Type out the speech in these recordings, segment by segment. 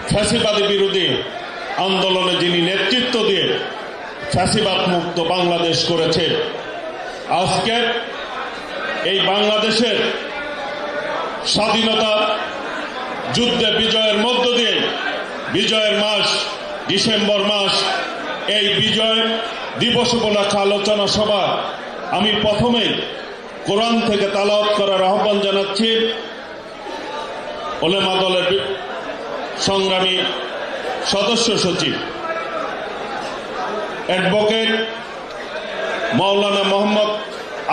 ফ্যাসিবাদী বিরোধী আন্দোলনে যিনি নেতৃত্ব দিয়ে ফ্যাসিবাদ মুক্ত বাংলাদেশ করেছে। আজকে এই বাংলাদেশের স্বাধীনতা যুদ্ধে বিজয়ের মধ্য দিয়ে বিজয়ের মাস ডিসেম্বর মাস, এই বিজয় দিবস উপলক্ষে আলোচনা সভা আমি প্রথমেই কোরআন থেকে তেলাওয়াত করার আহ্বান জানাচ্ছি। উলেমা দলের সংগ্রামী সদস্য সচিব অ্যাডভোকেট মাওলানা মোহাম্মদ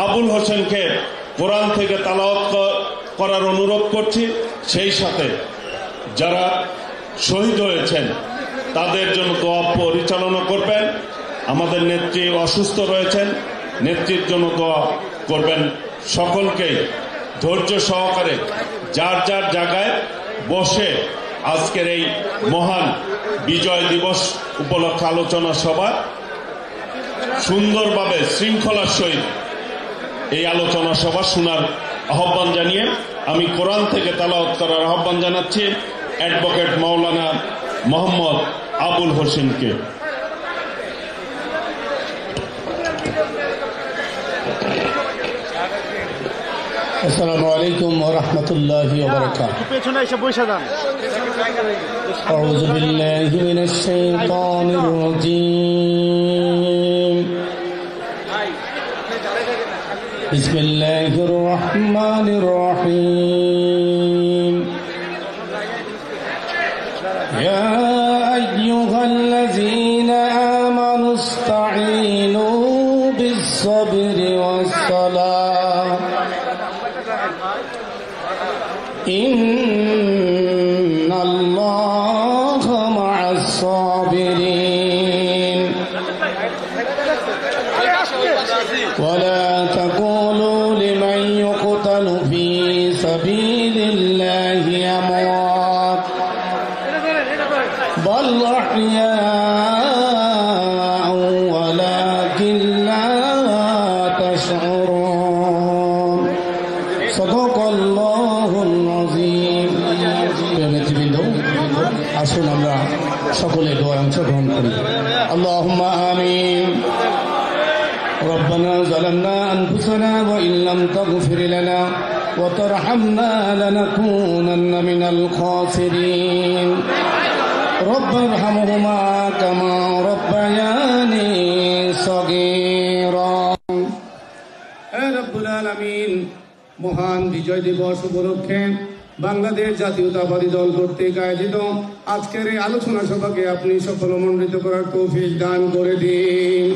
আবুল হোসেনকে কোরআন থেকে তেলাওয়াত করার অনুরোধ করছি। সেই সাথে যারা শহীদ হয়েছেন তাদের জন্য দোয়া পরিচালনা করবেন। আমাদের নেত্রী অসুস্থ রয়েছেন, নেত্রীর জন্য দোয়া করবেন। সকলকে ধৈর্য সহকারে যার যার জায়গায় বসে আজকের এই মহান বিজয় দিবস উপলক্ষে আলোচনা সভা সুন্দরভাবে শৃঙ্খলার সহিত এই আলোচনা সভা শোনার আহ্বান জানিয়ে আমি কোরআন থেকে তেলাওয়াত করার আহ্বান জানাচ্ছি অ্যাডভোকেট মাওলানা মোহাম্মদ আবুল হোসেনকে। আসসালামু আলাইকুম ওয়া রাহমাতুল্লাহি ওয়া বারাকাতুহু। পেছনে এসে বসে যান। আউযু বিল্লাহি মিনাশ শাইতানির রাজীম। বিসমিল্লাহির রহমানির রহিম। ইয়া আইয়ুহাল্লাযীনা আমানু ইসতাঈনু বিস-সাবরি ওয়াস-সালাহ ইন্নাল্লাহা মা'আস-সাবিরিন ওয়া লা তাকুলু লিমান ইউকতালু ফী সাবিলিল্লাহি আমওয়াত বাল আহইয়াউ ওয়ালাকিন লা তাশউরুন। সাদাকাল্লাহুল আযীম। নেতৃবৃন্দ, আসুন আমরা সকলে দোয়ায় অংশগ্রহণ করি। আল্লাহুম্মা আমিন। ربنا ظلمنا أنفسنا وإن لم تغفر لنا وترحمنا لنكونن من الخاسرين رب ارحمهما كما ربياني صغيرا। হে রব্বুল আলামিন, মহান বিজয় দিবস উপলক্ষে বাংলাদেশ জাতীয়তাবাদী দল কর্তৃক আয়োজিত আজকের এই আলোচনা সভাকে আপনি সফলমণ্ডিত করার তৌফিক দান করে দিন।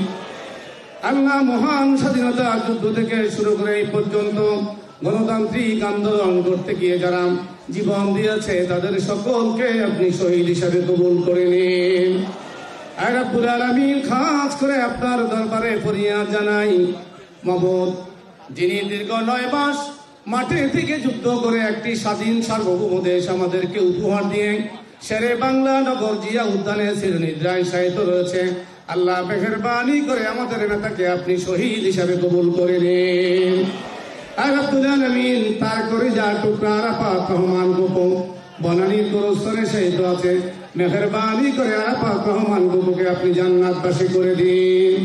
আল্লাহ, মহান স্বাধীনতা যুদ্ধ থেকে শুরু করে এই পর্যন্ত গণতান্ত্রিক আন্দোলন করতে গিয়ে যারা জীবন দিয়েছে তাদের সকলকে আপনি শহীদ হিসাবে কবুল করে নিন। হে রব্বুল আলামিন, খাস করে আপনার দরবারে ফরিয়াদ জানাই, মাবুদ, যিনি দীর্ঘ 9 মাস মাঠে থেকে যুদ্ধ করে একটি স্বাধীন সার্বভৌম দেশ আমাদেরকে উপহার দিয়ে শেরে বাংলা নগর জিয়া উদ্যানে চিরনিদ্রায় শায়িত রয়েছে, আল্লাহ মেহেরবানি করে আমাদের নেতাকে আপনি শহীদ হিসাবে কবুল করে নিন। হে রব্বুল আলামিন, তার করে যা টুকরা আরাফাত রহমান গোপো বনানীর গোরস্থানে শহীদ আছে, মেহেরবানি করে আরাফাত রহমান গোপোকে আপনি জান্নাতবাসী করে দিন।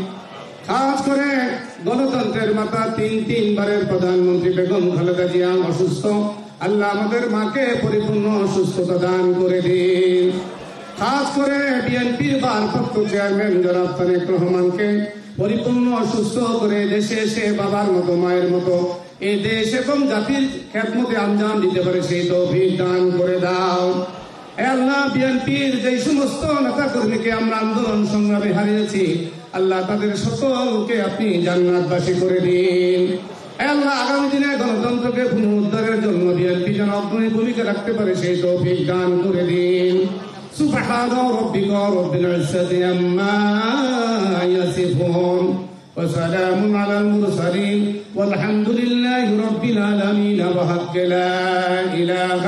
খাস করে গণতন্ত্রের মাতা 3 বারের প্রধানমন্ত্রী বেগম খালেদা জিয়া অসুস্থ, আল্লাহ আমাদের মাকে পরিপূর্ণ সুস্থতা দান করে দিন। খাস করে বিএনপির ভারপ্রাপ্ত চেয়ারম্যান জনাব তারেক রহমানকে পরিপূর্ণ অসুস্থ করে দেশে এসে বাবার মতো মায়ের মতো এই দেশ এবং জাতির খেদমতে আঞ্জাম দিতে পারে সেই তৌফিক দান করে দাও। হে আল্লাহ, বিএনপির যে সমস্ত নেতা কর্মীকে আমরা আন্দোলন সংগ্রামে হারিয়েছি, আল্লাহ তাদের সকলকে আপনি জান্নাতবাসী করে দিন। হে আল্লাহ, আগামী দিনে গণতন্ত্রকে পুনরুদ্ধারের জন্য বিএনপি যেন অগ্রণী ভূমিকা রাখতে পারে সেই তৌফিক দান করে দিন। سبحان ربك رب العزة عما يصفون وسلام على المرسلين والحمد لله رب العالمين بحق لا إله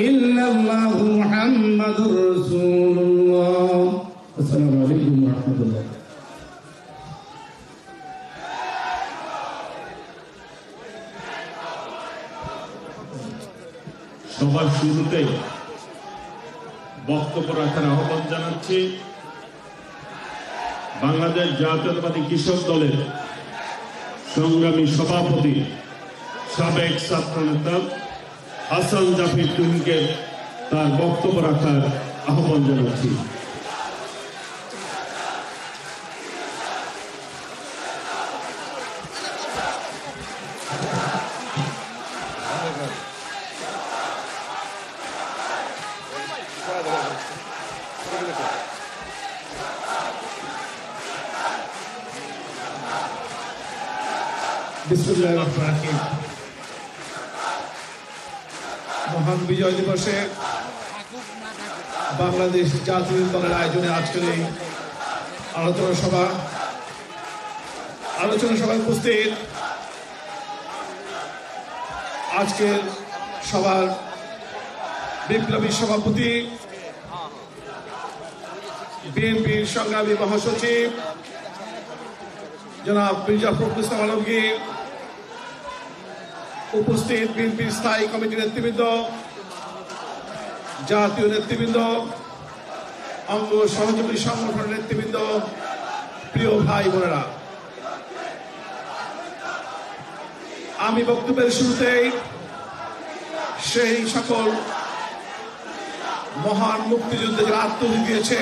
إلا الله محمد رسول الله. السلام عليكم ورحمة الله. সবার শুরুতেই বক্তব্য রাখার আহ্বান জানাচ্ছি বাংলাদেশ জাতীয়তাবাদী কৃষক দলের সংগ্রামী সভাপতি সাবেক ছাত্রনেতা হাসান জাফর তুহিনকে তার বক্তব্য রাখার আহ্বান জানাচ্ছি। বিসমিল্লাহির রহমানির রহিম। মহান বিজয় দিবসে বাংলাদেশ জাতীয় দলের আয়োজনে আজকের এই আলোচনা সভায় উপস্থিত আজকের সভার বিপ্লবী সভাপতি, বিএনপির সংগ্রামী মহাসচিব জনাব মির্জা ফখরুল ইসলাম আলমগীর, উপস্থিত বিএনপির স্থায়ী কমিটির নেতৃবৃন্দ, জাতীয় নেতৃবৃন্দ, অঙ্গ সহযোগী সংগঠনের নেতৃবৃন্দ, প্রিয় ভাই বোনেরা, আমি বক্তব্যের শুরুতেই সেই সকল মহান মুক্তিযুদ্ধে যারা আত্মহত্যা দিয়েছে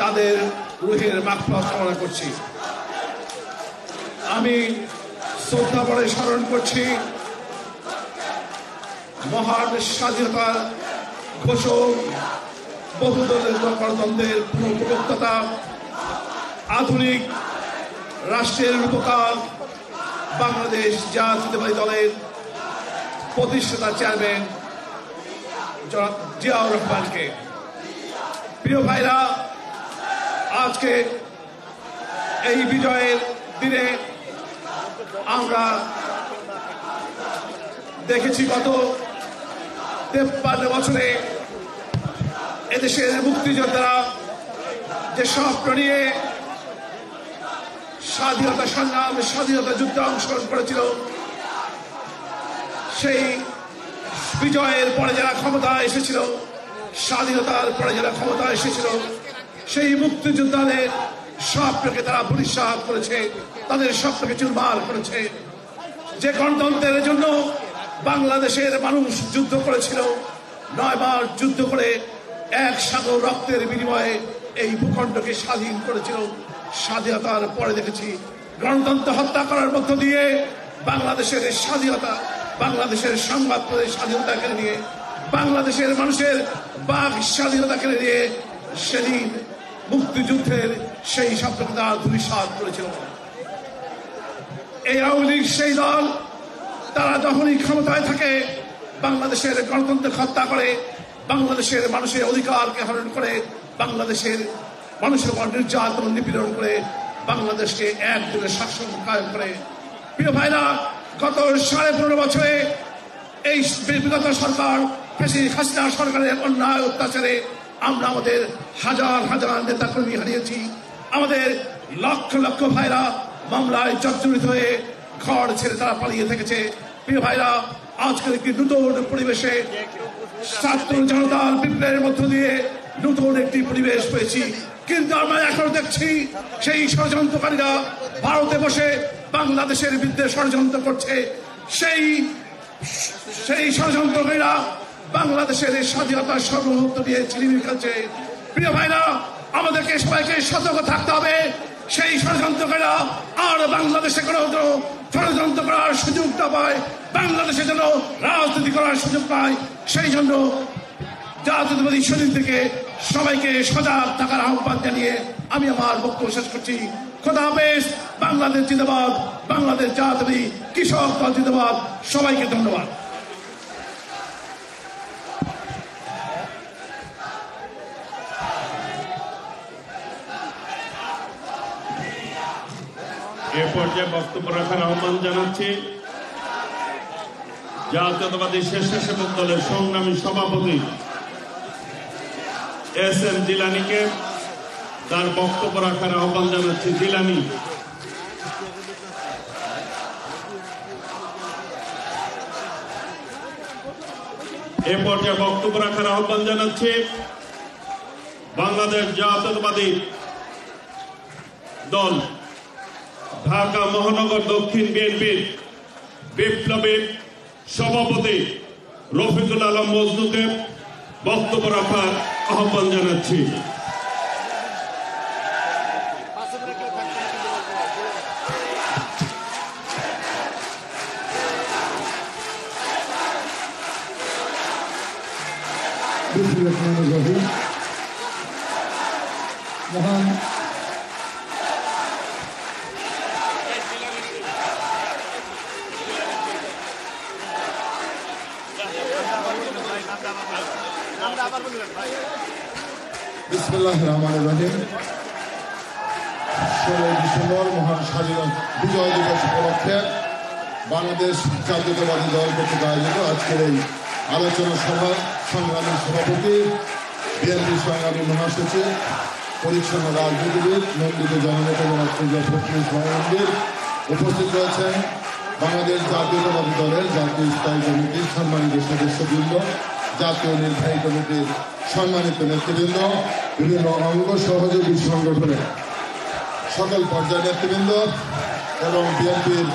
তাদের রুহের মাগফিরাত কামনা করছি। আমি শ্রদ্ধা ভরে স্মরণ করছি মহান স্বাধীনতার ঘোষক, বহুদলীয় গণতন্ত্রের পুনঃপ্রবক্তা, আধুনিক রাষ্ট্রের রূপকার বাংলাদেশ জাতীয়তাবাদী দলের প্রতিষ্ঠাতা চেয়ারম্যান জনাব জিয়াউর রহমানকে। প্রিয় ভাইরা, আজকে এই বিজয়ের দিনে আমরা দেখেছি গত 53 বছরে এদেশের মুক্তিযোদ্ধারা যে স্বপ্ন নিয়ে স্বাধীনতা সংগ্রাম, স্বাধীনতা যুদ্ধে অংশগ্রহণ করেছিল, সেই বিজয়ের পরে যারা ক্ষমতায় এসেছিল, স্বাধীনতার পরে যারা ক্ষমতায় এসেছিল, সেই মুক্তিযোদ্ধাদের স্বপ্নকে তারা ভূমিসাৎ করেছে, তাদের স্বপ্নকে চুরমার করেছে। যে গণতন্ত্রের জন্য বাংলাদেশের মানুষ যুদ্ধ করেছিল, 9 বার যুদ্ধ করে এক সাগর রক্তের বিনিময়ে এই ভূখণ্ডকে স্বাধীন করেছিল। স্বাধীনতার পরে দেখেছি গণতন্ত্র হত্যা করার মধ্য দিয়ে বাংলাদেশের স্বাধীনতা, বাংলাদেশের সংবাদপত্রের স্বাধীনতা কেড়ে নিয়ে, বাংলাদেশের মানুষের বাক স্বাধীনতা কেড়ে নিয়ে সেদিন মুক্তিযুদ্ধের সেই স্বপ্নকে তারা ধূলিসাৎ করেছিল। এই আওয়ামী লীগ সেই দল, তারা যখনই ক্ষমতায় থাকে বাংলাদেশের গণতন্ত্র হত্যা করে, বাংলাদেশের মানুষের অধিকারকে হরণ করে, বাংলাদেশের মানুষের উপর নির্যাতন নিপীড়ন করে, বাংলাদেশকে একদিকে শাসন কায়েম করে। প্রিয় ভাইরা, গত 15.5 বছরে এই বিগত সরকার, হাসিনা সরকারের অন্যায় অত্যাচারে আমরা আমাদের হাজার হাজার নেতাকর্মী হারিয়েছি। আমাদের লক্ষ লক্ষ ভাইরা মামলায় জর্জরিত হয়ে ঘর ছেড়ে তারা পালিয়ে থেকেছে। প্রিয় ভাইরা, আজকের একটি নতুন পরিবেশে ছাত্র জনতার বিপ্লবের মধ্য দিয়ে নতুন একটি পরিবেশ পেয়েছি, কিন্তু আমরা এখনো দেখছি সেই ষড়যন্ত্রকারীরা ভারতে বসে বাংলাদেশের বিরুদ্ধে ষড়যন্ত্র করছে। সেই ষড়যন্ত্রকারীরা বাংলাদেশের স্বাধীনতার সর্বভৌমত্ব নিয়ে ছিনিমিনি খেলছে। প্রিয় ভাইরা, আমাদেরকে সবাইকে সতর্ক থাকতে হবে। সেই ষড়যন্ত্রকারীরা আর বাংলাদেশে কোনো ষড়যন্ত্র করার সুযোগ না পায়, বাংলাদেশে যেন রাজনীতি করার সুযোগ পায়। সেই জন্য জাতীয়তাবাদী সেদিন থেকে সবাইকে সজাগ থাকার আহ্বান জানিয়ে আমি আমার বক্তব্য শেষ করছি। খোদা হাফেজ। বাংলাদেশ জিন্দাবাদ, বাংলাদেশ জাতীয়তাবাদী কৃষক দল জিন্দাবাদ। সবাইকে ধন্যবাদ। এ পর্যায়ে বক্তব্য রাখার আহ্বান জানাচ্ছি জাতীয়তাবাদী স্বেচ্ছাসেবক দলের সংগ্রামী সভাপতি এস.এম. জিলানীকে। তার বক্তব্য রাখার আহ্বান জানাচ্ছি। জিলানী। এ পর্যায়ে বক্তব্য রাখার আহ্বান জানাচ্ছি বাংলাদেশ জাতীয়তাবাদী দল ঢাকা মহানগর দক্ষিণ বিএনপির বিপ্লবী সভাপতি রফিকুল আলম মজনুকে বক্তব্য রাখার আহ্বান জানাচ্ছি। মহান বিসমিল্লাহির রহমানির রহিম। 16 ডিসেম্বর মহান স্বাধীনতা বিজয় দিবস উপলক্ষে বাংলাদেশ জাতীয়তাবাদী দল কর্তৃক আয়োজিত আজকের এই আলোচনা সভা সংগ্রামী সভাপতি, বিএনপি সংগ্রামী মহাসচিব, পরিচ্ছন্ন রাজনীতিবিদ, নন্দিত জননেতা জনাব মির্জা ফখরুল ইসলাম আলমগীর উপস্থিত রয়েছেন। বাংলাদেশ জাতীয়তাবাদী দলের জাতীয় স্থায়ী কমিটির সম্মানিত সদস্যবৃন্দ, জাতীয় নির্বাহী কমিটির সম্মানিত নেতৃবৃন্দ, বিভিন্ন অঙ্গ সহযোগী সংগঠনের সকল পর্যায়ের নেতৃবৃন্দ এবং বিএনপির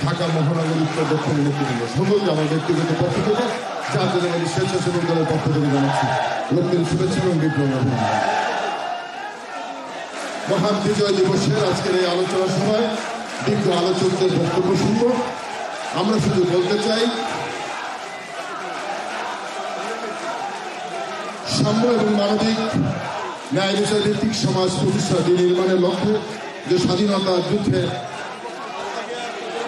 ঢাকা মহানগর উত্তর দক্ষিণের নেতৃবৃন্দ সকলকে আমার ব্যক্তিগত পক্ষ থেকে জাতীয়তাবাদী স্বেচ্ছাসেবক দলের পক্ষ থেকে জানাচ্ছি রক্তিম শুভেচ্ছা এবং বিপ্লব অভিনন্দন। মহান বিজয় দিবসের আজকের এই আলোচনা সভায় বিজ্ঞ আলোচকদের বক্তব্য শুনব। আমরা শুধু বলতে চাই, সাম্য এবং মানবিক ন্যায় বিচার ভিত্তিক সমাজ প্রতিষ্ঠা নির্মাণের লক্ষ্যে যে স্বাধীনতা যুদ্ধে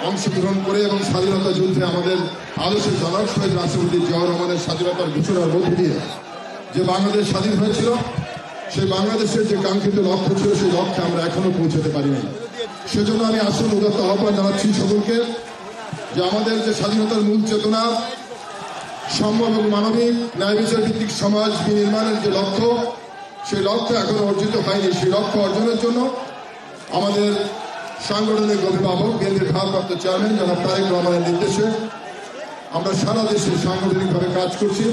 অংশগ্রহণ করে এবং স্বাধীনতা যুদ্ধে আমাদের আদর্শের জনক শহীদ রাষ্ট্রপতি জিয়াউর রহমানের স্বাধীনতার ঘোষণার মধ্যে দিয়ে যে বাংলাদেশ স্বাধীন হয়েছিল, সেই বাংলাদেশের যে কাঙ্ক্ষিত লক্ষ্য ছিল সেই লক্ষ্যে আমরা এখনো পৌঁছতে পারিনি। সেজন্য আমি আসল উদাত্ত আহ্বান জানাচ্ছি সকলকে যে আমাদের যে স্বাধীনতার মূল চেতনা, সাম্য এবং মানবিক ন্যায় বিচার ভিত্তিক সমাজ বিনির্মাণের যে লক্ষ্য, সেই লক্ষ্য এখনো অর্জিত হয়নি। সেই লক্ষ্য অর্জনের জন্য আমাদের সাংগঠনিক অভিভাবক বিএনপির ভারপ্রাপ্ত চেয়ারম্যান জনাব তারেক রহমানের নির্দেশে আমরা সারা দেশে সাংগঠনিকভাবে কাজ করছি।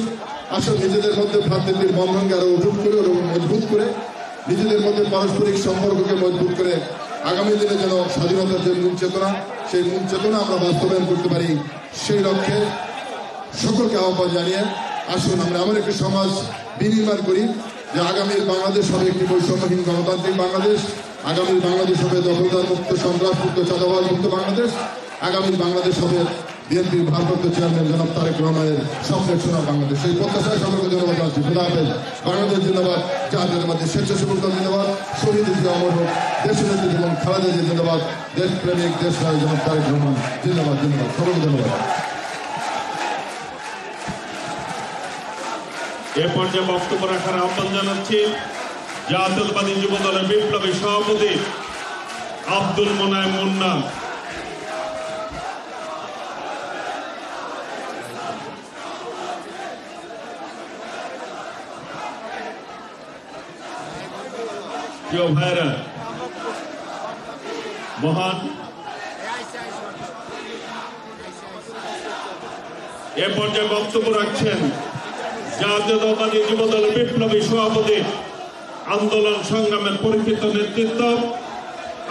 আসলে নিজেদের মধ্যে ভ্রাতৃত্বের বন্ধনকে আরো অটুট করে এবং মজবুত করে, নিজেদের মধ্যে পারস্পরিক সম্পর্ককে মজবুত করে আগামী দিনে যেন স্বাধীনতার যে মূল চেতনা, সেই মূল চেতনা আমরা বাস্তবায়ন করতে পারি, সেই লক্ষ্যে সকলকে আহ্বান জানিয়ে আসুন আমরা এমন একটি সমাজ বিনির্মাণ করি যে আগামীর বাংলাদেশ হবে একটি বৈষম্যহীন গণতান্ত্রিক বাংলাদেশ, আগামীর বাংলাদেশ হবে দখলদার মুক্ত, সন্ত্রাস মুক্ত, চাঁদাবাজ মুক্ত বাংলাদেশ, আগামীর বাংলাদেশ হবে বিএনপির ভারপ্রাপ্ত চেয়ারম্যান জনাব তারেক রহমানের স্বপ্নের সোনার বাংলাদেশ। সেই প্রত্যাশায় সকলকে ধন্যবাদ জানাচ্ছি। খোদা হাফেজ। বাংলাদেশ জিন্দাবাদ, জাতীয়তাবাদী স্বেচ্ছাসেবক দল জিন্দাবাদ, শহীদ জিয়া অমর হোক, দেশনেত্রী এবং খালেদা জিয়া জিন্দাবাদ, দেশপ্রেমিক দেশ নায়ক জনাব তারেক রহমান জিন্দাবাদ জিন্দাবাদ। সকলকে ধন্যবাদ। এ পর্যায়ে বক্তব্য রাখার আহ্বান জানাচ্ছি জাতীয়তাবাদী যুব দলের বিপ্লবী সভাপতি আব্দুল মোনায়েম মুন্না। প্রিয় ভাইরা, মহান এ পর্যায়ে বক্তব্য রাখছেন জাতীয়তাবাদী যুব দলের বিপ্লবী সভাপতি, আন্দোলন সংগ্রামের পরিচিত নেতৃত্ব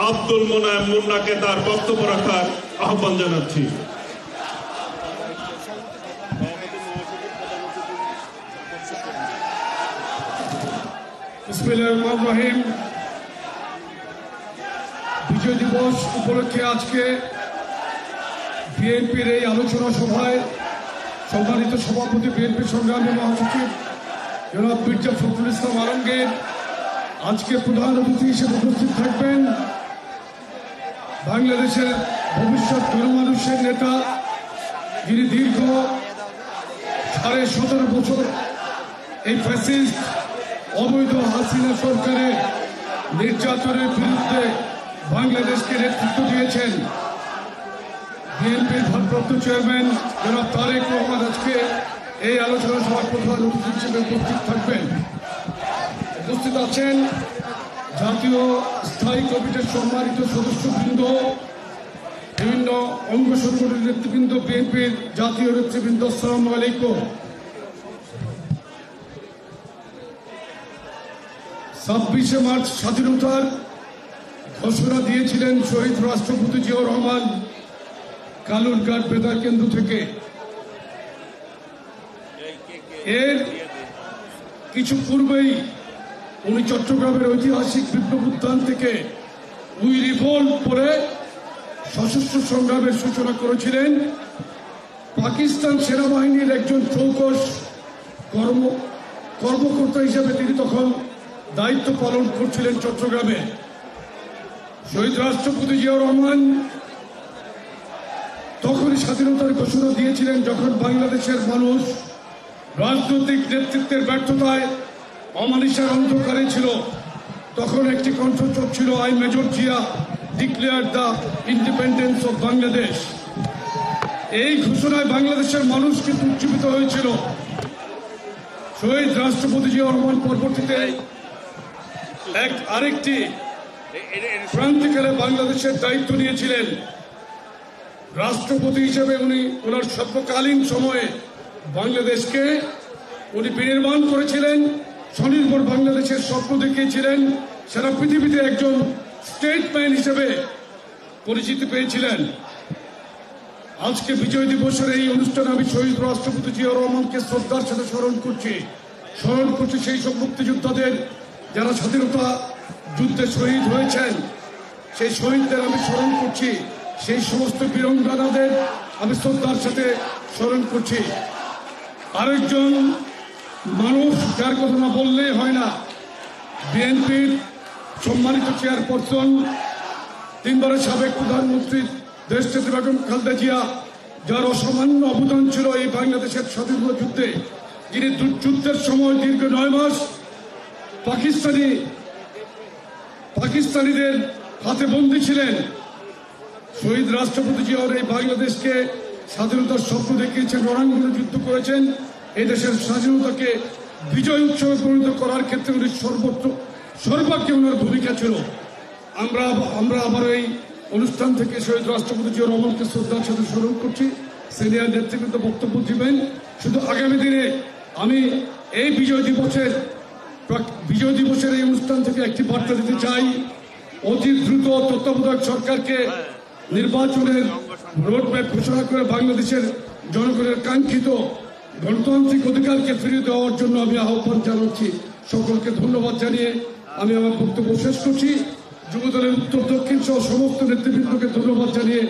আব্দুল মোনায়েম মুন্নাকে তার বক্তব্য রাখার আহ্বান জানাচ্ছি। বিসমিল্লাহির রহমানির রহিম। বিজয় দিবস উপলক্ষে আজকে বিএনপির এই আলোচনা সভায় সম্মানিত সভাপতি, বিএনপি সংগ্রামী মহাসচিব জনাব মির্জা ফখরুল ইসলাম আলমগীর আজকে প্রধান অতিথি হিসেবে উপস্থিত থাকবেন। বাংলাদেশের ভবিষ্যৎ গণমানুষের নেতা, যিনি দীর্ঘ 17.5 বছর এই ফ্যাসিস্ট অবৈধ হাসিনা সরকারের নির্যাতনের বিরুদ্ধে বাংলাদেশকে নেতৃত্ব দিয়েছেন। বিএনপির ভারপ্রাপ্ত চেয়ারম্যান জনাব তারেক রহমান আজকে এই আলোচনা সভার প্রধান অতিথি হিসেবে উপস্থিত থাকবেন। উপস্থিত আছেন জাতীয় স্থায়ী কমিটির সম্মানিত সদস্যবৃন্দ, বিভিন্ন অঙ্গ সংগঠনের নেতৃবৃন্দ, বিএনপির জাতীয় নেতৃবৃন্দ, আসসালামু আলাইকুম। 26শে মার্চ স্বাধীনতার ঘোষণা দিয়েছিলেন শহীদ রাষ্ট্রপতি জিয়াউর রহমান কালুরঘাট বেতার কেন্দ্র থেকে। এর কিছু পূর্বেই উনি চট্টগ্রামের ঐতিহাসিক বিপ্লব উত্থান থেকে উই রিভোল্ট করে সশস্ত্র সংগ্রামের সূচনা করেছিলেন। পাকিস্তান সেনাবাহিনীর একজন চৌকস কর্মকর্তা হিসেবে তিনি তখন দায়িত্ব পালন করছিলেন চট্টগ্রামে। শহীদ রাষ্ট্রপতি জিয়াউর রহমান তখনই স্বাধীনতার ঘোষণা দিয়েছিলেন যখন বাংলাদেশের মানুষ রাজনৈতিক নেতৃত্বের ব্যর্থতায় অমানিসার অন্ধকারে ছিল। তখন একটি কণ্ঠস্বর ছিল, I major Zia declare the independence of Bangladesh. এই ঘোষণায় বাংলাদেশের মানুষ কিন্তু উজ্জীবিত হয়েছিল। শহীদ রাষ্ট্রপতি জিয়াউর রহমান পরবর্তীতে আরেকটি ক্রান্তিকালে বাংলাদেশের দায়িত্ব নিয়েছিলেন। রাষ্ট্রপতি হিসেবে উনি ওনার সর্বকালীন সময়ে বাংলাদেশকে উনি বিনির্মাণ করেছিলেন, স্বনির্ভর বাংলাদেশের স্বপ্ন দেখিয়েছিলেন, সারা পৃথিবীতে একজন স্টেটম্যান হিসেবে পরিচিতি পেয়েছিলেন। আজকে বিজয় দিবসের এই অনুষ্ঠানে আমি শহীদ রাষ্ট্রপতি জিয়াউর রহমানকে শ্রদ্ধার সাথে স্মরণ করছি সেই সব মুক্তিযোদ্ধাদের যারা স্বাধীনতা যুদ্ধে শহীদ হয়েছেন, সেই শহীদদের আমি স্মরণ করছি। সেই সমস্ত বীরাঙ্গনাদের আমি শ্রদ্ধার সাথে স্মরণ করছি। আরেকজন মানুষ যার কথা না বললেই হয় না, বিএনপির সম্মানিত চেয়ারপারসন, 3 বারের সাবেক প্রধানমন্ত্রী দেশনেত্রী বেগম খালেদা জিয়া, যার অসামান্য অবদান ছিল এই বাংলাদেশের স্বাধীনতা যুদ্ধে, যিনি যুদ্ধের সময় দীর্ঘ 9 মাস পাকিস্তানিদের হাতে বন্দী ছিলেন। শহীদ রাষ্ট্রপতি জিয়াউর এই বাংলাদেশকে স্বাধীনতার স্বপ্ন দেখিয়েছেন, রণাঙ্গনে যুদ্ধ করেছেন। এই দেশের স্বাধীনতাকে বিজয় উৎসবে পরিণত করার ক্ষেত্রে উনি সর্বাগ্রে ওনার ভূমিকা ছিল। আমরা আবার এই অনুষ্ঠান থেকে শহীদ রাষ্ট্রপতি জিয়াউর রহমানকে শ্রদ্ধার সাথে স্মরণ করছি। সিনিয়র নেতৃবৃন্দ বক্তব্য দিবেন। শুধু আগামী দিনে আমি এই বিজয় দিবসের এই অনুষ্ঠান থেকে একটি বার্তা দিতে চাই। অতি দ্রুত তত্ত্বাবধায়ক সরকারকে নির্বাচনের রোডম্যাপ ঘোষণা করে বাংলাদেশের জনগণের কাঙ্ক্ষিত গণতান্ত্রিক অধিকারকে ফিরিয়ে দেওয়ার জন্য আমি আহ্বান জানাচ্ছি। সকলকে ধন্যবাদ জানিয়ে আমি আমার বক্তব্য শেষ করছি। যুবদলের উত্তর দক্ষিণ সহ সমস্ত নেতৃবৃন্দকে ধন্যবাদ জানিয়ে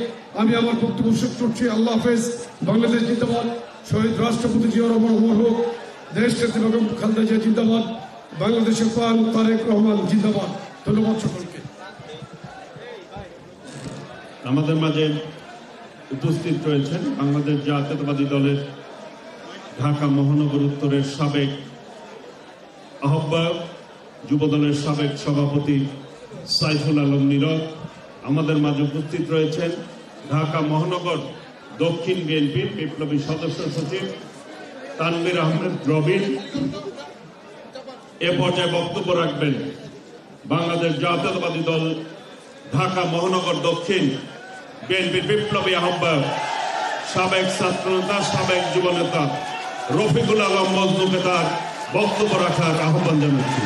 আমি আমার বক্তব্য শেষ করছি। আল্লাহ হাফেজ। বাংলাদেশ জিন্দাবাদ। শহীদ রাষ্ট্রপতি জিয়াউর রহমান অমর হোক। দেশ নেত্রী বেগম খালেদা জিয়া জিন্দাবাদ। বাংলাদেশের প্রাণ তারেক রহমান জিন্দাবাদ। ধন্যবাদ সকলকে। আমাদের মাঝে উপস্থিত রয়েছেন বাংলাদেশ জাতীয়তাবাদী দলের ঢাকা মহানগর উত্তরের সাবেক আহ্বায়ক, যুবদলের সাবেক সভাপতি সাইফুল আলম নীরব। আমাদের মাঝে উপস্থিত রয়েছেন ঢাকা মহানগর দক্ষিণ বিএনপির বিপ্লবী সদস্য সচিব তানভীর আহমেদ রবিন। এ পর্যায়ে বক্তব্য রাখবেন বাংলাদেশ জাতীয়তাবাদী দল ঢাকা মহানগর দক্ষিণ বিএনপির বিপ্লবী আহ্বায়ক, সাবেক ছাত্রনেতা, সাবেক যুবনেতা রফিকুল আলম মজনুকে তার বক্তব্য রাখার আহ্বান জানাচ্ছি।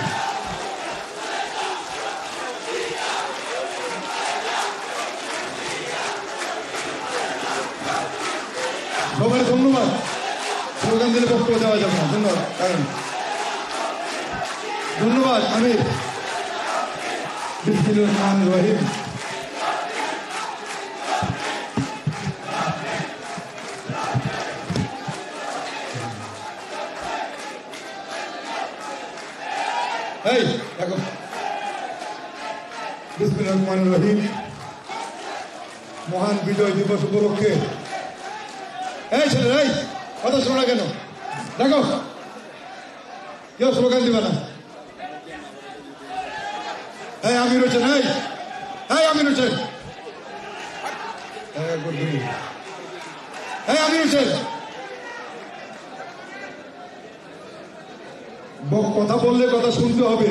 সবাই ধন্যবাদ। স্লোগান দিলে বক্তব্য দেওয়া যাবে না। ধন্যবাদ। আমি বিসমিল্লাহির রহমানির রহিম। দেখো, বিসমিল্লাহির রহমানির রহিম। মহান বিজয় দিবস উপলক্ষে ছেলে কথা শোনা কেন? দেখো, কেউ স্লোগান দিবে না। আমির হোসেন, আমির হোসেন, আমির হোসেন, কথা বললে কথা শুনতে হবে।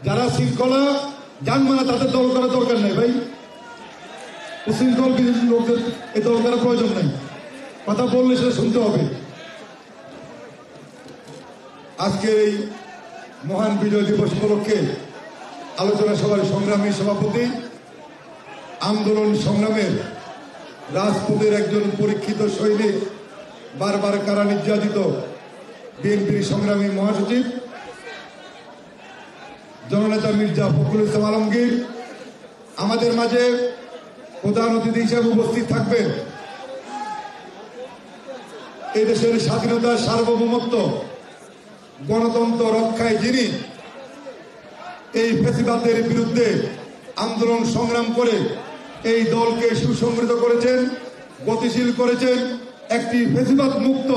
যারা শৃঙ্খলা জানবে না তাদের দল করার দরকার নেই ভাই। উশৃঙ্খল বিরোধী লোকদের এই দল করার প্রয়োজন নেই, কথা বললে সেটা শুনতে হবে। আজকে এই মহান বিজয় দিবস উপলক্ষে আলোচনা সভার সংগ্রামী সভাপতি, আন্দোলন সংগ্রামের রাজপথের একজন পরীক্ষিত সৈনিক, বারবার কারা নির্যাতিত বিএনপির সংগ্রামী মহাসচিব জননেতা মির্জা ফখরুল ইসলাম আলমগীর আমাদের মাঝে প্রধান অতিথি হিসেবে উপস্থিত থাকবেন। এই দেশের স্বাধীনতা, সার্বভৌমত্ব, গণতন্ত্র রক্ষায় যিনি এই ফ্যাসিবাদের বিরুদ্ধে আন্দোলন সংগ্রাম করে এই দলকে সুসংগঠিত করেছেন, গতিশীল করেছেন, একটি ফ্যাসিবাদ মুক্ত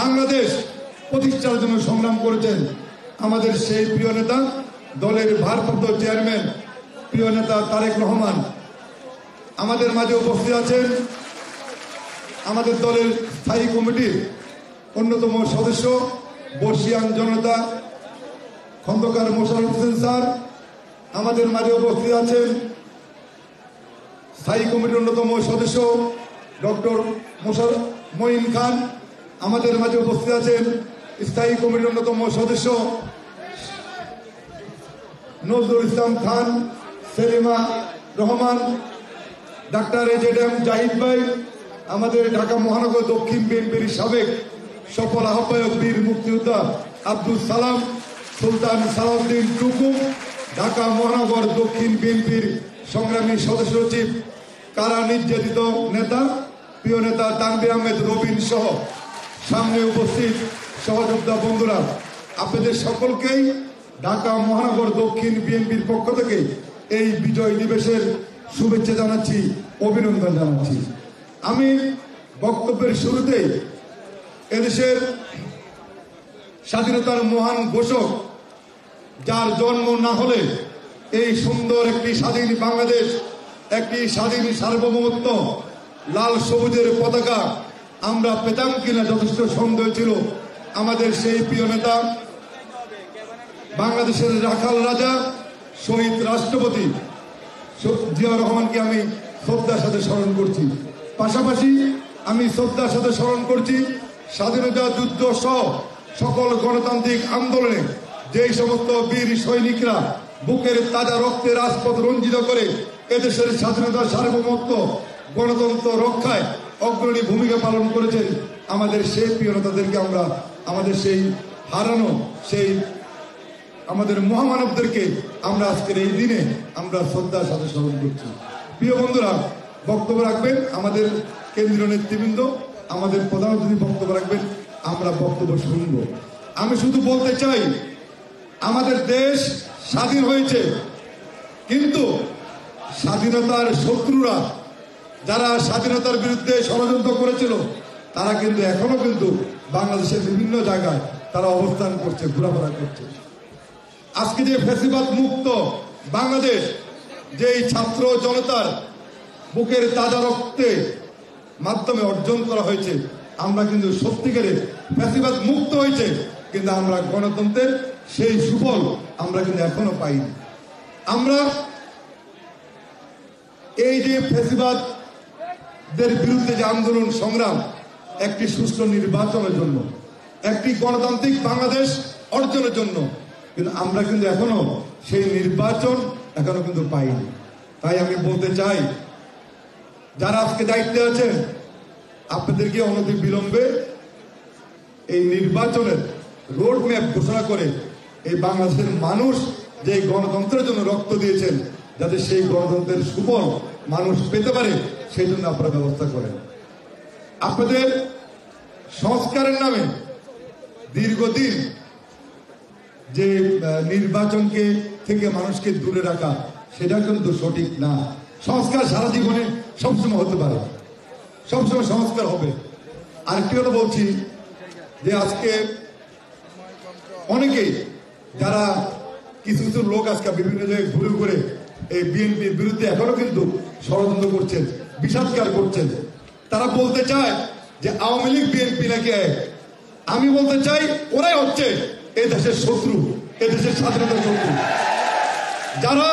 বাংলাদেশ প্রতিষ্ঠার জন্য সংগ্রাম করেছেন আমাদের সেই প্রিয় নেতা, দলের ভারপ্রাপ্ত চেয়ারম্যান প্রিয় নেতা তারেক রহমান আমাদের মাঝে উপস্থিত আছেন। আমাদের দলের স্থায়ী কমিটির অন্যতম সদস্য বর্ষিয়ান জনতা খন্দকার মোশাররফ হোসেন স্যার আমাদের মাঝে উপস্থিত আছেন। স্থায়ী কমিটির অন্যতম সদস্য ডক্টর মঈন খান আমাদের মাঝে উপস্থিত আছেন। স্থায়ী কমিটির অন্যতম সদস্য নজরুল ইসলাম খান, সেলিমা রহমান, ডাক্তার এজেডএম জাহিদ ভাই, আমাদের ঢাকা মহানগর দক্ষিণ বিএনপির সাবেক সফল আহ্বায়ক বীর মুক্তিযোদ্ধা আব্দুল সালাম, সুলতান সালাউদ্দিন টুকু, ঢাকা মহানগর দক্ষিণ বিএনপির সংগ্রামী সদস্য সচিব, কারা নির্যাতিত নেতা প্রিয় নেতা তানভীর আহমেদ রবিন সহ সামনে উপস্থিত সহযোদ্ধা বন্ধুরা, আপনাদের সকলকেই ঢাকা মহানগর দক্ষিণ বিএনপির পক্ষ থেকে এই বিজয় দিবসের শুভেচ্ছা জানাচ্ছি, অভিনন্দন জানাচ্ছি। আমি বক্তব্যের শুরুতেই এদেশের স্বাধীনতার মহান ঘোষক, যার জন্ম না হলে এই সুন্দর একটি স্বাধীন বাংলাদেশ, একটি স্বাধীন সার্বভৌমত্ব, লাল সবুজের পতাকা আমরা পেতাম কিনা যথেষ্ট সন্দেহ ছিল। আমাদের সেই প্রিয় নেতা, বাংলাদেশের রাখাল রাজা, শহীদ রাষ্ট্রপতি জিয়াউর রহমানকে আমি শ্রদ্ধার সাথে স্মরণ করছি। পাশাপাশি আমি শ্রদ্ধার সাথে স্মরণ করছি স্বাধীনতা যুদ্ধ সহ সকল গণতান্ত্রিক আন্দোলনে যেই সমস্ত বীর সৈনিকরা বুকের তাজা রক্তে রাজপথ রঞ্জিত করে এদেশের স্বাধীনতা, সার্বভৌমত্ব, গণতন্ত্র রক্ষায় অগ্রণী ভূমিকা পালন করেছেন। আমাদের সেই প্রিয় নেতাদেরকে আমরা, আমাদের সেই হারানো সেই আমাদের মহামানবদেরকে আমরা আজকের এই দিনে আমরা শ্রদ্ধার সাথে স্মরণ করছি। প্রিয় বন্ধুরা, বক্তব্য রাখবেন আমাদের কেন্দ্রীয় নেতৃবৃন্দ, আমাদের প্রধান অতিথি বক্তব্য রাখবেন, আমরা বক্তব্য শুনব। আমি শুধু বলতে চাই, আমাদের দেশ স্বাধীন হয়েছে, কিন্তু স্বাধীনতার শত্রুরা যারা স্বাধীনতার বিরুদ্ধে ষড়যন্ত্র করেছিল তারা কিন্তু এখনো কিন্তু বাংলাদেশের বিভিন্ন জায়গায় তারা অবস্থান করছে, ঘোরাফেরা করছে। আজকে যে ফ্যাসিবাদ মুক্ত বাংলাদেশ, যেই ছাত্র জনতার বুকের তাজা রক্তে মাধ্যমে অর্জন করা হয়েছে, আমরা কিন্তু সত্যিকারে ফ্যাসিবাদ মুক্ত হয়েছে, কিন্তু আমরা গণতন্ত্রের সেই সুফল আমরা কিন্তু এখনো পাইনি। আমরা এই যে ফ্যাসিবাদদের বিরুদ্ধে যে আন্দোলন সংগ্রাম, একটি সুষ্ঠু নির্বাচনের জন্য, একটি গণতান্ত্রিক বাংলাদেশ অর্জনের জন্য, কিন্তু আমরা কিন্তু এখনো সেই নির্বাচন এখনো কিন্তু পাইনি। তাই আমি বলতে চাই, যারা আজকে দায়িত্বে আছেন, আপনাদেরকে অনতি বিলম্বে এই নির্বাচনের রোড ম্যাপ ঘোষণা করে এই বাংলাদেশের মানুষ যে গণতন্ত্রের জন্য রক্ত দিয়েছেন, যাতে সেই গণতন্ত্রের সুফল মানুষ পেতে পারে, সেই জন্য আপনারা ব্যবস্থা করেন। আপনাদের সংস্কারের নামে দীর্ঘদিন যে নির্বাচনকে থেকে মানুষকে দূরে রাখা, সেটা কিন্তু সঠিক না। সংস্কার সারা জীবনে সবসময় হতে পারে, সবসময় সংস্কার হবে। আরেকটি কথা বলছি যে আজকে অনেকেই যারা কিছু কিছু লোক আজকে বিভিন্ন জায়গায় ঘুরে ঘুরে এই বিএনপির বিরুদ্ধে এখনো কিন্তু ষড়যন্ত্র করছেন, বিষাদগার করছেন। তারা বলতে চায় যে আওয়ামী লীগ বিএনপি নাকি এক। আমি বলতে চাই, ওরাই হচ্ছে এই দেশের শত্রু, এই দেশের স্বাধীনতার শত্রু। যারা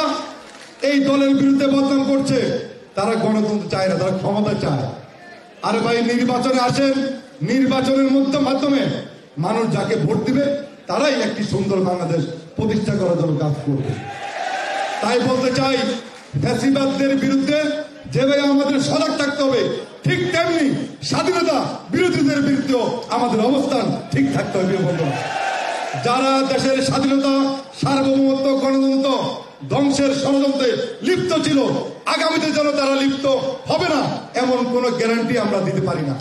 এই দলের বিরুদ্ধে বদনাম করছে, তারা গণতন্ত্র চায় না, তারা ক্ষমতা চায়। আরে ভাই, নির্বাচনে আসেন, নির্বাচনের মাধ্যমে মানুষ যাকে ভোট দিবে তারাই একটি সুন্দর বাংলাদেশ প্রতিষ্ঠা করার জন্য কাজ করবে। তাই বলতে চাই, ফ্যাসিবাদদের বিরুদ্ধে যেভাবে আমাদের সজাগ থাকতে হবে, ঠিক তেমনি স্বাধীনতা বিরোধীদের বিরুদ্ধেও আমাদের অবস্থান ঠিক থাকতে হবে। বন্ধুরা, যারা দেশের স্বাধীনতা, সার্বভৌমত্ব, গণতন্ত্র ধ্বংসের ষড়যন্ত্রে লিপ্ত ছিল, আগামীতে যেন তারা লিপ্ত হবে না এমন কোনো গ্যারান্টি আমরা দিতে পারি না।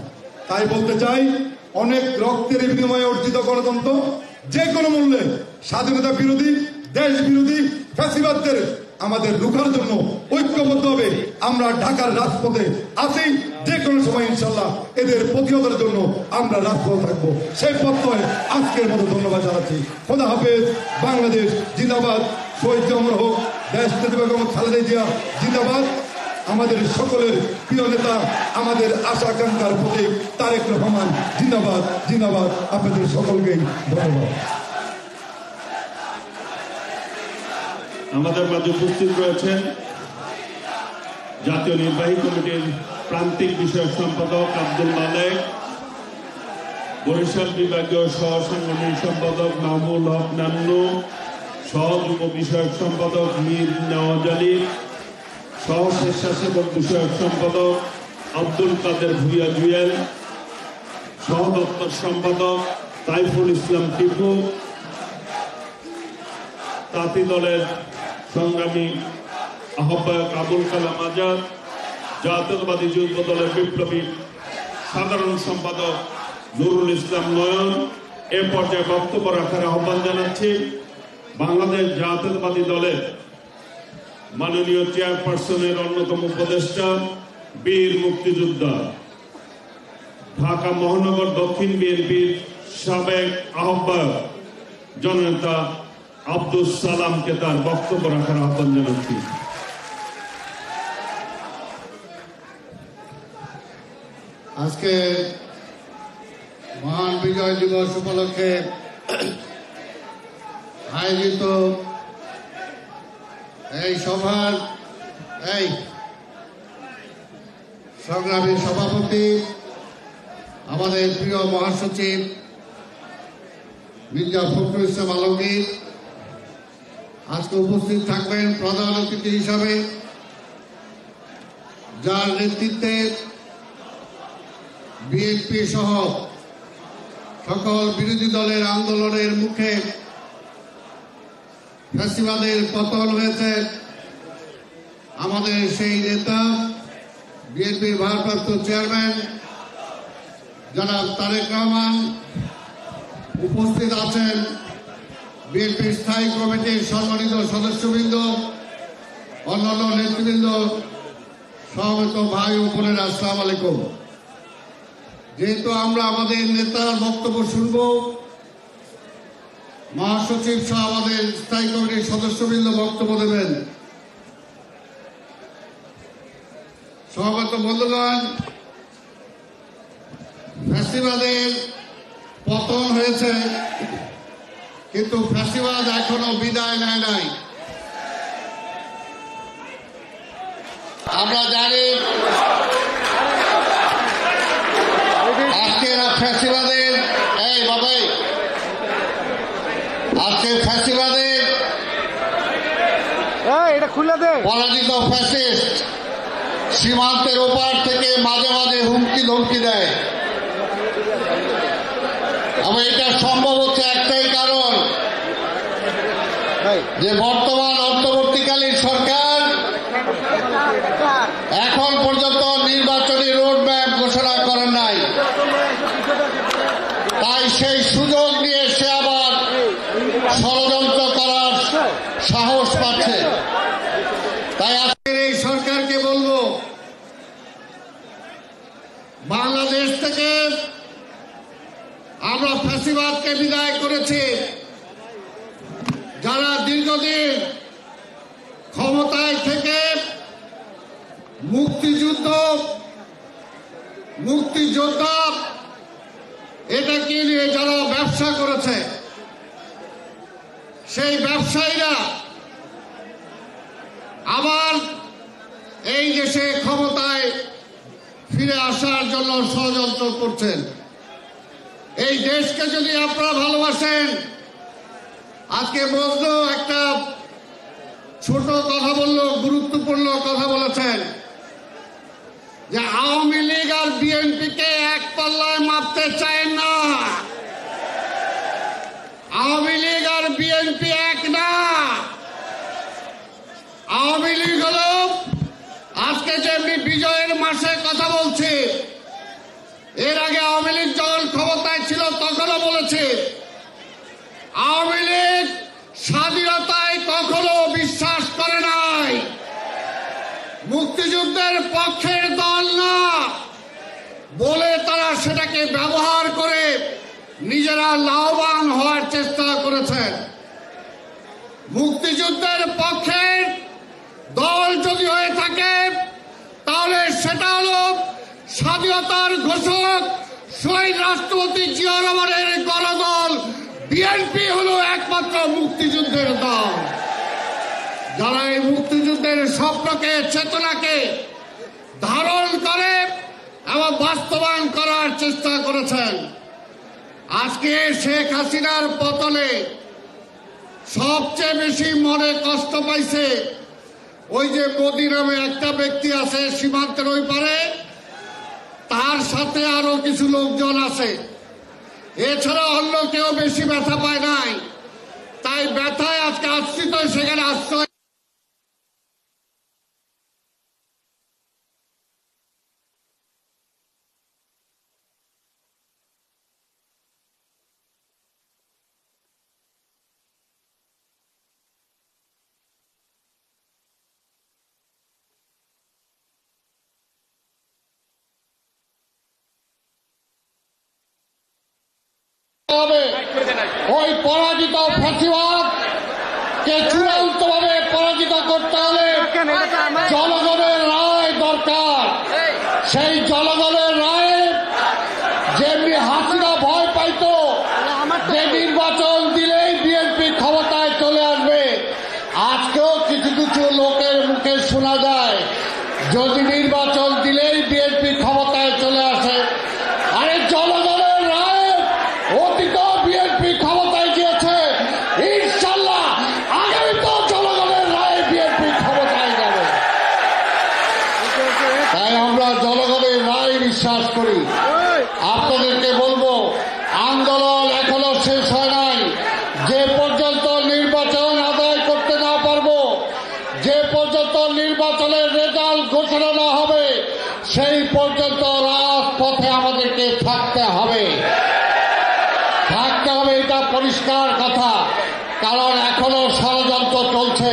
তাই বলতে চাই, অনেক রক্তের বিনিময়ে অর্জিত গণতন্ত্র যে কোনো মূল্যে স্বাধীনতা বিরোধী, দেশ বিরোধী ফ্যাসিবাদদের আমাদের রুখার জন্য ঐক্যবদ্ধ হবে। আমরা ঢাকার রাজপথে আছি, যে কোনো সময় ইনশাল্লাহ এদের প্রতিহতের জন্য আমরা রাজপথে থাকবো। সেই পথে আজকের মতো ধন্যবাদ জানাচ্ছি। খোদা হাফেজ। বাংলাদেশ জিন্দাবাদ। শহীদ অমর হোক দেশ নেত্রী বেগম খালেদা জিয়া জিন্দাবাদ। আমাদের সকলের প্রিয় নেতা, আমাদের আশা আকাঙ্ক্ষার প্রতীক তারেক রহমান জিন্দাবাদ, জিন্দাবাদ। আপনাদের সকলকেই ধন্যবাদ। আমাদের মাঝে উপস্থিত রয়েছেন জাতীয় নির্বাহী কমিটির প্রান্তিক বিষয়ক সম্পাদক আব্দুল মালেক, বরিশাল বিভাগীয় সহ সাংগঠনিক সম্পাদক মাহমুল হক নান্নু, সহ যুব বিষয়ক সম্পাদক মীর নওয়াজ আলী, সহ স্বেচ্ছাসেবক বিষয়ক সম্পাদক আব্দুল কাদের ভুইয়া জুয়েল, সহ দপ্তর সম্পাদক তাইফুল ইসলাম টিপু, তাঁতি দলের সংগ্রামী আহ্বায়ক আবুল কালাম আজাদ, জাতীয়তাবাদী যুব দলের বিপ্লবী সাধারণ সম্পাদক নুরুল ইসলাম নয়ন এ পর্যায়ে বক্তব্য রাখার আহ্বান জানাচ্ছি বাংলাদেশ জাতীয়তাবাদী দলের মাননীয় চেয়ারপারসনের অন্যতম উপদেষ্টা, বীর মুক্তিযোদ্ধা, ঢাকা মহানগর দক্ষিণ বিএনপির সাবেক আহ্বায়ক জননেতা আব্দুল সালামকে তার বক্তব্য রাখার আহ্বান জানাচ্ছি। আজকে মহান বিজয় দিবস উপলক্ষে আয়োজিত এই সভার এই সংগ্রামী সভাপতি, আমাদের প্রিয় মহাসচিব মির্জা ফখরুল ইসলাম আলমগীর আজকে উপস্থিত থাকবেন প্রধান অতিথি হিসাবে, যার নেতৃত্বে বিএনপি সহ সকল বিরোধী দলের আন্দোলনের মুখে ফ্যাসিবাদের পতন হয়েছে। আমাদের সেই নেতা, বিএনপির ভারপ্রাপ্ত চেয়ারম্যান জনাব তারেক রহমান উপস্থিত আছেন, বিএনপির স্থায়ী কমিটির সম্মানিত সদস্যবৃন্দ, অন্যান্য নেতৃবৃন্দ, সমবেত ভাই ও বোনেরা, আসসালামু আলাইকুম। যেহেতু আমরা আমাদের নেতার বক্তব্য শুনব, মহাসচিব সহ আমাদের স্থায়ী কমিটির সদস্যবৃন্দ বক্তব্য দেবেন। সমবেত বন্ধুগণ, ফ্যাসিবাদের পতন হয়েছে, কিন্তু ফ্যাসিবাদ এখনো বিদায় নেয় নাই। আমরা জানি আজকের ফ্যাসিবাদের পরাজিত ফ্যাসিস্ট সীমান্তের ওপার থেকে মাঝে মাঝে হুমকি ধমকি দেয়। এবং এটা সম্ভব হচ্ছে একটাই কারণ, যে বর্তমান অন্তর্বর্তীকালীন সরকার এখন পর্যন্ত নির্বাচনী রোডম্যাপ ঘোষণা করেন নাই। তাই সেই সুযোগ নিয়ে সে আবার ষড়যন্ত্র করার সাহস পাচ্ছে। তাই আজকের এই সরকারকে বলবো, বাংলাদেশ থেকে আমরা ফ্যাসিবাদকে বিদায় করেছি। যারা দীর্ঘদিন ক্ষমতায় থেকে মুক্তিযোদ্ধা এটাকে নিয়ে যারা ব্যবসা করেছে, সেই ব্যবসায়ীরা আবার এই এই দেশে ক্ষমতায় ফিরে আসার জন্য ষড়যন্ত্র করছেন। এই দেশকে যদি আপনারা ভালোবাসেন, আজকে বলল একটা ছোট কথা বলল, গুরুত্বপূর্ণ কথা বলেছেন যে আওয়ামী লীগ আর বিএনপিকে এক পাল্লায় মাপতে চায় না। আওয়ামী লীগ আর বিএনপি এক না। আওয়ামী লীগ হল আজকে যেমনি বিজয়ের মাসে কথা বলছে, এর আগে আওয়ামী লীগ যখন ক্ষমতায় ছিল তখনও বলেছে আওয়ামী লীগ স্বাধীনতায় কখনো বিশ্বাস করে নাই, মুক্তিযুদ্ধের পক্ষের দল না বলে তারা সেটাকে ব্যবহার করে নিজেরা লাভবান হওয়ার চেষ্টা করেছেন। মুক্তিযুদ্ধের পক্ষের দল যদি হয়ে থাকে তাহলে সেটা হল স্বাধীনতার ঘোষক শহীদ রাষ্ট্রপতি জিয়া রহমানের গণদল বিএনপি হল একমাত্র মুক্তিযুদ্ধের দল, যারা এই মুক্তিযুদ্ধের স্বপ্নকে, চেতনাকে ধারণ করে এবং বাস্তবায়ন করার চেষ্টা করেছেন। আজকে শেখ হাসিনার পতনে সবচেয়ে বেশি মনে কষ্ট পাইছে ওই যে মোদি নামে একটা ব্যক্তি আছে সীমান্তের ওই পারে, তার সাথে আরো কিছু লোকজন আছে। এছাড়া অন্য কেউ বেশি ব্যথা পায় নাই। তাই ব্যথায় আজকে আশ্রিত সেখানে আশ্রয়। ওই পরাজিত ফ্যাসিবাদকে চূড়ান্তভাবে পরাজিত করতে হলে জনগণের রায় দরকার। সেই জনগণের রায়ে যেমনি হাসিনা ভয় পাইত যে নির্বাচন দিলেই বিএনপি ক্ষমতায় চলে আসবে, আজকেও কিছু কিছু লোকের মুখে শোনা যায় যদি নির্বাচন দিলেই বিএনপি ক্ষমতায় চলে আসে। আরে জনগণের রায় অতীত বিএনপি ক্ষমতায় গিয়েছে, ইনশাল্লাহ আগামীতেও জনগণের রায় বিএনপি ক্ষমতায় যাবে। তাই আমরা জনগণের রায় বিশ্বাস করি। আপনাদেরকে বলবো, আন্দোলন এখনো শেষ হয় নাই। যে পর্যন্ত নির্বাচন আদায় করতে না পারবো, যে পর্যন্ত নির্বাচনের রেজাল্ট ঘোষণা না হবে, সেই পর্যন্ত রাজপথে আমাদেরকে থাকতে হবে। এটা পরিষ্কার কথা, কারণ এখনো ষড়যন্ত্র চলছে।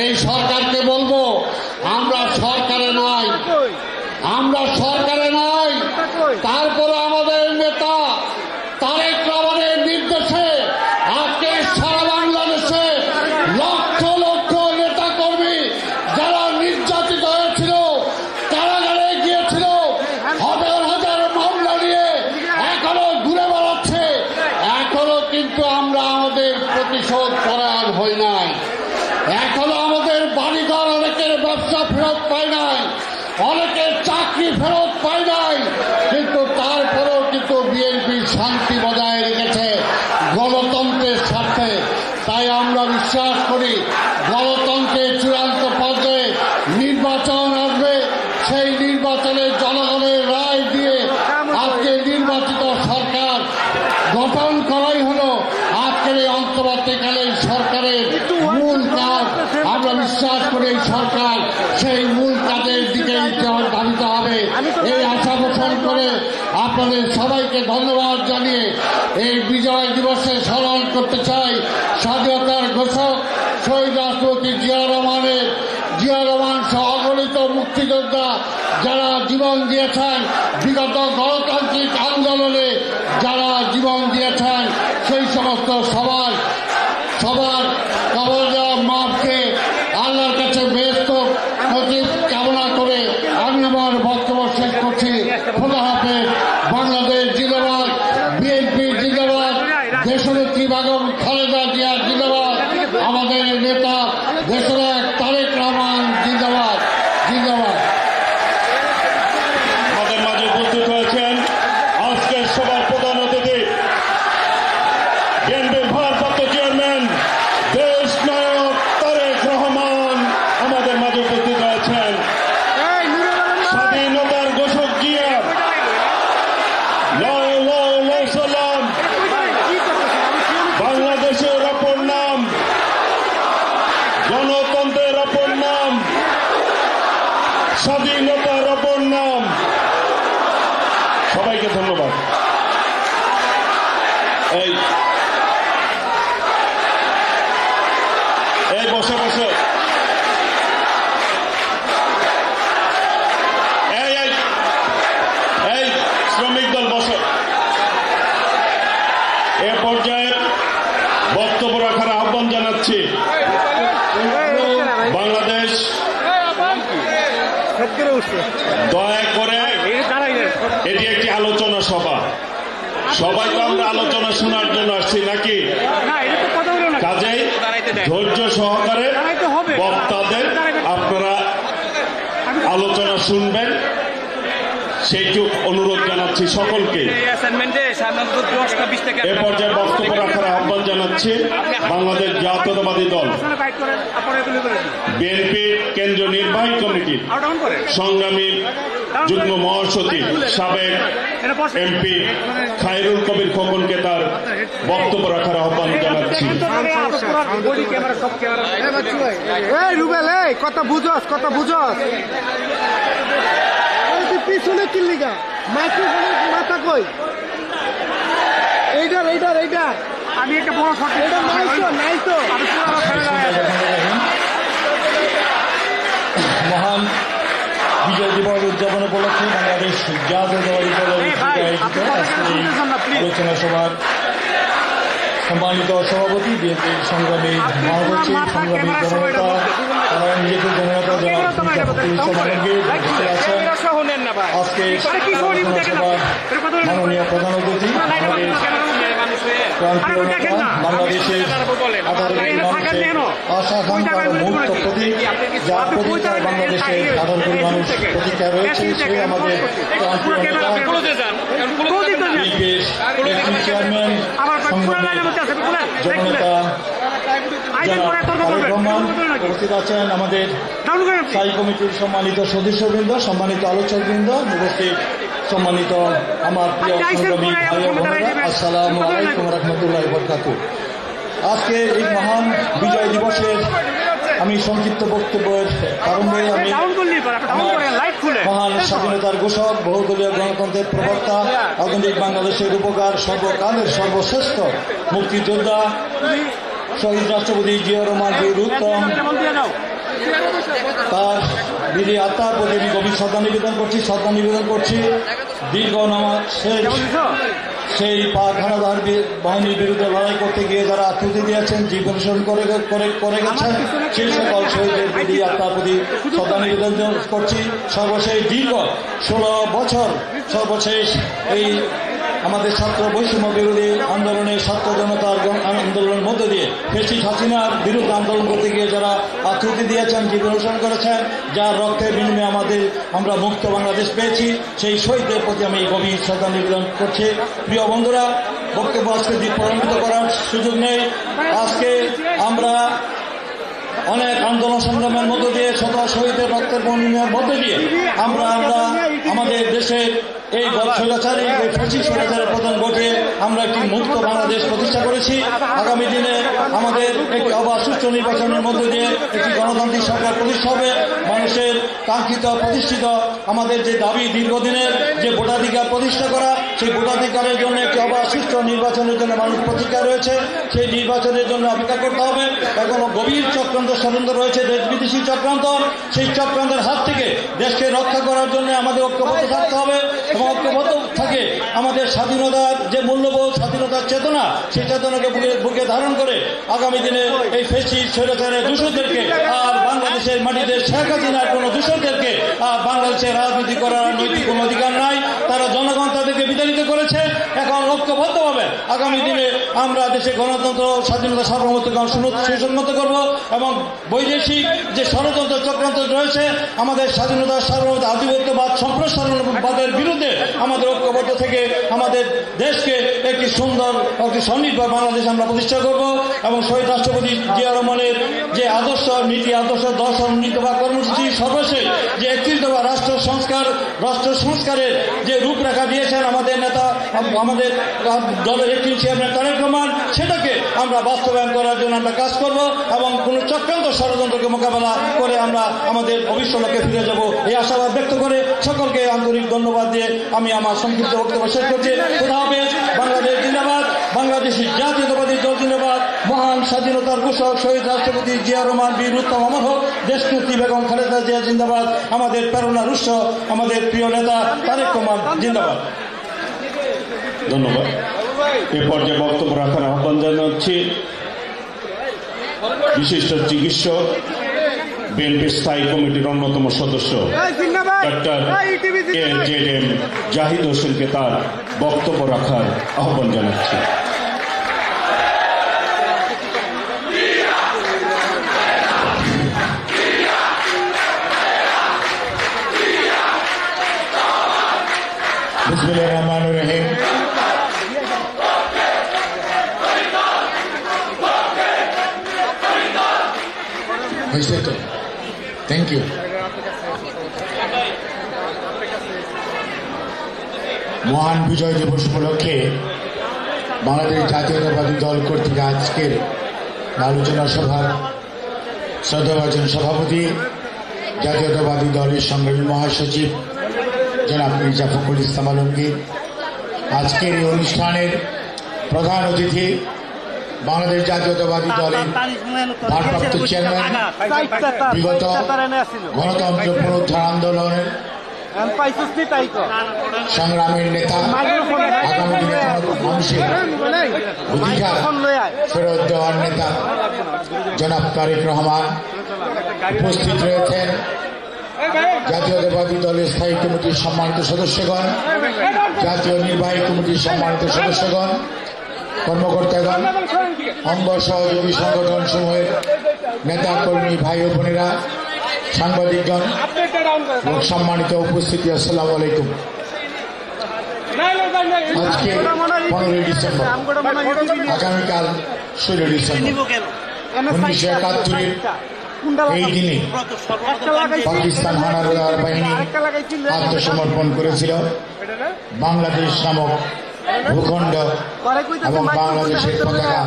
এই সরকারকে বলবো, আমরা সরকারে নাই, আমরা সরকারে নাই। তারপরে আমাদের নেতা তারেক রহমানের নির্দেশে আজকে সারা বাংলাদেশে লক্ষ লক্ষ নেতা কর্মী যারা নির্যাতিত হয়েছিল, কারাগারে গিয়েছিল, হাজার হাজার মামলা নিয়ে এখনো ঘুরে বেড়াচ্ছে। এখনো কিন্তু আমরা আমাদের প্রতিশোধ পরায়ণ হই নাই। এখনো আমাদের বাড়িঘর, অনেকের ব্যবসা ফেরত পায় নাই, অনেকের চাকরি ফেরত পায় নাই, কিন্তু তারপরেও কিন্তু বিএনপি শান্তি বজায় রেখেছে গণতন্ত্রের স্বার্থে। তাই আমরা বিশ্বাস করি গণতন্ত্রের চূড়ান্ত পর্যায়ে নির্বাচন আসবে। সেই নির্বাচনে জনগণের রায় দিয়ে আজকে নির্বাচিত সরকার গঠন করাই হলো আজকের এই অন্তর্বর্তীকালীন সরকারের মূল কাজ। আমরা বিশ্বাস করি এই সরকার সেই মূল কাজের দিকে ধাবিত হবে। এই আশা পোষণ করে আপনাদের সবাইকে ধন্যবাদ জানিয়ে এই বিজয় দিবসে স্মরণ করতে চাই স্বাধীনতার ঘোষক শহীদ রাষ্ট্রপতি জিয়া রহমান সহ অগণিত মুক্তিযোদ্ধা যারা জীবন দিয়েছেন, বিগত গণতান্ত্রিক আন্দোলনে যারা জীবন দিয়েছেন, সেই সমস্ত সবার কবর দেওয়া মাপকে আল্লাহর কাছে বেহেশত নসিব কামনা করে আমি আমার বক্তব্য শেষ করছি। খোদা হাফেজ। বাংলাদেশ জিন্দাবাদ, বিএনপি জিন্দাবাদ, দেশনেত্রী বেগম খালেদা জিয়া জিন্দাবাদ, আমাদের নেতা দেশের তারেক রহমান জিন্দাবাদ। বিএনপির ভারপ্রাপ্ত চেয়ারম্যান দেশ নায়ক তারেক রহমান আমাদের মাঝে উপস্থিত হয়েছেন। স্বাধীনতার ঘোষক জিয়া সালাম, বাংলাদেশের অপর নাম, গণতন্ত্রের অপর নাম, স্বাধীনতার অপর নাম। সবাইকে ধন্যবাদ। এই বসে বসে এই শ্রমিক দল বসে। এ পর্যায়ে বক্তব্য রাখার আহ্বান জানাচ্ছি বাংলাদেশ দয়া করে, এটি একটি আলোচনা সভা। সবাই তো আমরা আলোচনা শোনার জন্য আসছি নাকি? কাজেই ধৈর্য সহকারে বক্তাদের আপনারা আলোচনা শুনবেন, সেইটুক অনুরোধ জানাচ্ছি সকলকে। এ পর্যায়ে বক্তব্য রাখার আহ্বান জানাচ্ছি বাংলাদেশ জাতীয়তাবাদী দল বিএনপি কেন্দ্রীয় নির্বাহী কমিটির সংগ্রামী যুগ্ম মহাসচিব সাবেক এমপি খায়রুল কবির খোকনকে তার বক্তব্য রাখার আহ্বান জানাচ্ছি। কথা বুঝস পিছনে কিল্লিগা মাইক্রোফোনের মাথা কই? এইটার আমি একটা বড় ফটো, এটা নাই তো মহান বিজয় দিবস উদযাপন উপলক্ষে বাংলাদেশ জাতীয়তাবাদী দলের আলোচনা সভার সম্মানিত সভাপতি, বিএনপির সংগ্রামী মহাসচিব, সংগ্রামী জননেতা, নিজেদের জননেতা আজকে মাননীয় প্রধান অতিথি বাংলাদেশের 18 কোটি মানুষের আশা আকাঙ্ক্ষার মুহূর্ত প্রতীক, যার প্রতীক্ষায় বাংলাদেশের 18 কোটি মানুষ প্রতীক্ষা রয়েছে। সে আমাদের চেয়ারম্যান, জননেতা তারেক রহমান উপস্থিত আছেন, আমাদের স্থায়ী কমিটির সম্মানিত সদস্যবৃন্দ, সম্মানিত আলোচকবৃন্দ, উপস্থিত সম্মানিত আমার প্রিয় সংগ্রামী ভাই ও বোনেরা, আসসালামু আলাইকুম রহমতুল্লাহি ওয়া বারাকাতুহু। আজকে এই মহান বিজয় দিবসের আমি সংক্ষিপ্ত বক্তব্যের আরম্ভে আমি মহান স্বাধীনতার ঘোষক, বহুদলীয় গণতন্ত্রের প্রবক্তা, আধুনিক বাংলাদেশের উপকার, সর্বকালের সর্বশ্রেষ্ঠ মুক্তিযোদ্ধা শহীদ রাষ্ট্রপতি জিয়া রহমান বীর উত্তম, তার বিধি আত্মার প্রতি আমি গভীর শ্রদ্ধা নিবেদন করছি। দীর্ঘ নামাজ সেই পাক হানাদার বাহিনীর বিরুদ্ধে লড়াই করতে গিয়ে যারা আত্মহত্যা দিয়েছেন, জীবন শরণ করে গেছেন, সেই সকল শহীদের বিধি আত্মার প্রতি শ্রদ্ধা নিবেদন করছি। সর্বশেষ দীর্ঘ 16 বছর সর্বশেষ এই আমাদের ছাত্র বৈষম্য বিরোধী আন্দোলনের ছাত্র জনতার আন্দোলনের মধ্য দিয়ে ফ্যাসিস্ট হাসিনার বিরুদ্ধে আন্দোলন করতে গিয়ে যারা আত্মহত্যা দিয়েছেন, জীবন উৎসর্গ করেছেন, যার রক্তের বিনিময়ে আমরা মুক্ত বাংলাদেশ পেয়েছি, সেই শহীদদের প্রতি আমি গভীর শ্রদ্ধা নিবেদন করছি। প্রিয় বন্ধুরা, বক্তব্য আজকে প্রলম্বিত করার সুযোগ নেই। আজকে আমরা অনেক আন্দোলন সংগ্রামের মধ্য দিয়ে, শত শহীদের রক্তের বিনিময়ের মধ্য দিয়ে আমরা আমাদের দেশে এই স্বৈরাচারী ফ্যাসিস্ট স্বৈরাচারের পতন ঘটে আমরা একটি মুক্ত বাংলাদেশ প্রতিষ্ঠা করেছি। আগামী দিনে আমাদের একটি অবাধ সুষ্ঠু নির্বাচনের মধ্য দিয়ে একটি গণতান্ত্রিক সরকার প্রতিষ্ঠা হবে। মানুষের কাঙ্ক্ষিত প্রতিষ্ঠিত আমাদের যে দাবি, দীর্ঘদিনের যে ভোটাধিকার প্রতিষ্ঠা করা, সেই ভোটাধিকারের জন্য একটি অবাধ সুষ্ঠু নির্বাচনের জন্য মানুষ প্রতীক্ষা রয়েছে। সেই নির্বাচনের জন্য অপেক্ষা করতে হবে। এখনো গভীর চক্রান্ত ষড়যন্ত্র রয়েছে, দেশ বিদেশি চক্রান্ত। সেই চক্রান্তের হাত থেকে দেশকে রক্ষা করার জন্য আমাদের ঐক্যবদ্ধ থাকতে হবে এবং ঐক্যবদ্ধ থাকে আমাদের স্বাধীনতার যে মূল্যবোধ, স্বাধীনতার চেতনা, সেই চেতনাকে বুকে ধারণ করে আগামী দিনে এই ফ্যাসিস্ট স্বৈরাচারের দূষণদেরকে আর বাংলাদেশের মাটিতে শেখ হাসিনার কোন দূষণদেরকে আর বাংলাদেশের রাজনীতি করার নৈতিক কোনো অধিকার নাই। তারা জনগণ তাদেরকে বিতাড়িত করেছে। এখন ঐক্যবদ্ধভাবে আগামী দিনে আমরা দেশে গণতন্ত্র, স্বাধীনতা, সার্বভৌমত্বকে সুসংহত করব এবং বৈদেশিক যে ষড়যন্ত্র চক্রান্ত রয়েছে আমাদের স্বাধীনতা, সার্বভৌমত্ব, আধিপত্যবাদ, সম্প্রসারণবাদের বিরুদ্ধে আমাদের ঐক্যবদ্ধ থেকে আমাদের দেশকে একটি সুন্দর, একটি স্বনির্ভর বাংলাদেশ আমরা প্রতিষ্ঠা করব এবং শহীদ রাষ্ট্রপতি জিয়া রহমানের যে আদর্শ, নীতি, আদর্শ, দর্শন, নীতি বা কর্মসূচি সর্বশেষ যে 31 দফা রাষ্ট্র সংস্কারের যে রূপরেখা দিয়েছেন আমাদের নেতা, আমাদের দলের একটি চেয়ারম্যান তারেক রহমান, সেটাকে আমরা বাস্তবায়ন করার জন্য আমরা কাজ করব এবং কোন চক্রান্ত ষড়যন্ত্রকে মোকাবেলা করে আমরা আমাদের ভবিষ্যৎকে ফিরে যাব এই আশাবাদ ব্যক্ত করে সকলকে আন্তরিক ধন্যবাদ দিয়ে আমি আমার সংক্ষিপ্ত বক্তব্য শেষ করছি। খোদা হাফেজ। বাংলাদেশ জিন্দাবাদ। বাংলাদেশের জাতীয়তাবাদী দল জিন্দাবাদ। মহান স্বাধীনতার ঘোষক শহীদ রাষ্ট্রপতি জিয়া রহমান বীর উত্তম অমর হোক। দেশনেত্রী বেগম খালেদা জিয়া জিন্দাবাদ। আমাদের প্রেরণার উৎস আমাদের প্রিয় নেতা তারেক রহমান জিন্দাবাদ। ধন্যবাদ। এ পর্যায়ে বক্তব্য রাখার আহ্বান জানাচ্ছি বিশিষ্ট চিকিৎসক, বিএনপি স্থায়ী কমিটির অন্যতম সদস্য ডক্টর AJM জাহিদ হোসেনকে তার বক্তব্য রাখার আহ্বান জানাচ্ছি। বিসমিল্লাহির রহমানির রহিম। হয়েছে তো, থ্যাংক ইউ। মহান বিজয় দিবস উপলক্ষে বাংলাদেশ জাতীয়তাবাদী দল কর্তৃক আজকের আলোচনা সভার শ্রদ্ধাভাজন সভাপতি, জাতীয়তাবাদী দলের সংগ্রামী মহাসচিব জনাব মির্জা ফখরুল ইসলাম আলমগীর, আজকের এই অনুষ্ঠানের প্রধান অতিথি বাংলাদেশ জাতীয়তাবাদী দলের ভারপ্রাপ্ত চেয়ারম্যান, বিগত গণতন্ত্র পুনরুদ্ধার আন্দোলনের সংগ্রামের নেতা, আগামী দিনে মানুষের অধিকার ফেরত দেওয়ার নেতা জনাব তারেক রহমান উপস্থিত রয়েছেন। জাতীয়তাবাদী দলের স্থায়ী কমিটির সম্মানিত সদস্যগণ, জাতীয় নির্বাহী কমিটির সম্মানিত সদস্যগণ, কর্মকর্তাগণ, অঙ্গ সহযোগী সংগঠন সমূহের নেতা কর্মী ভাই ও বোনেরা, সাংবাদিকগণ, সম্মানিত উপস্থিতি, আসসালামু আলাইকুম। আজকে 15 ডিসেম্বর, আগামীকাল 16 ডিসেম্বর 1971 এই দিনে পাকিস্তান হানাদার বাহিনী আত্মসমর্পণ করেছিল। বাংলাদেশ নামক ভূখণ্ড এবং বাংলাদেশের পতাকা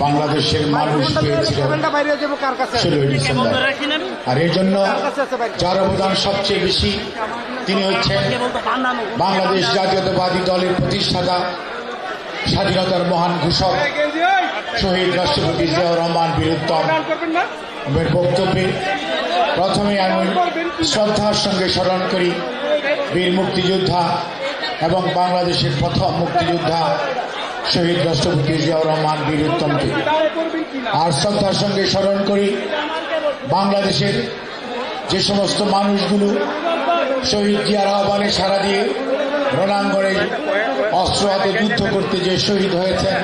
বাংলাদেশের মানুষ পেয়েছিল 16 ডিসেম্বর। আর এর জন্য যার অবদান সবচেয়ে বেশি তিনি হচ্ছেন বাংলাদেশ জাতীয়তাবাদী দলের প্রতিষ্ঠাতা, স্বাধীনতার মহান ঘোষক শহীদ রাষ্ট্রপতি জিয়াউর রহমান বীর উত্তম। বক্তব্যে প্রথমে আমি শ্রদ্ধার সঙ্গে স্মরণ করি বীর মুক্তিযোদ্ধা এবং বাংলাদেশের প্রথম মুক্তিযোদ্ধা শহীদ রাষ্ট্রপতি জিয়াউর রহমান বীর উত্তমকে। আর শ্রদ্ধার সঙ্গে স্মরণ করি বাংলাদেশের যে সমস্ত মানুষগুলো শহীদ জিয়ার আহ্বানে সাড়া দিয়ে রণাঙ্গনে অস্ত্র হাতে যুদ্ধ করতে যে শহীদ হয়েছেন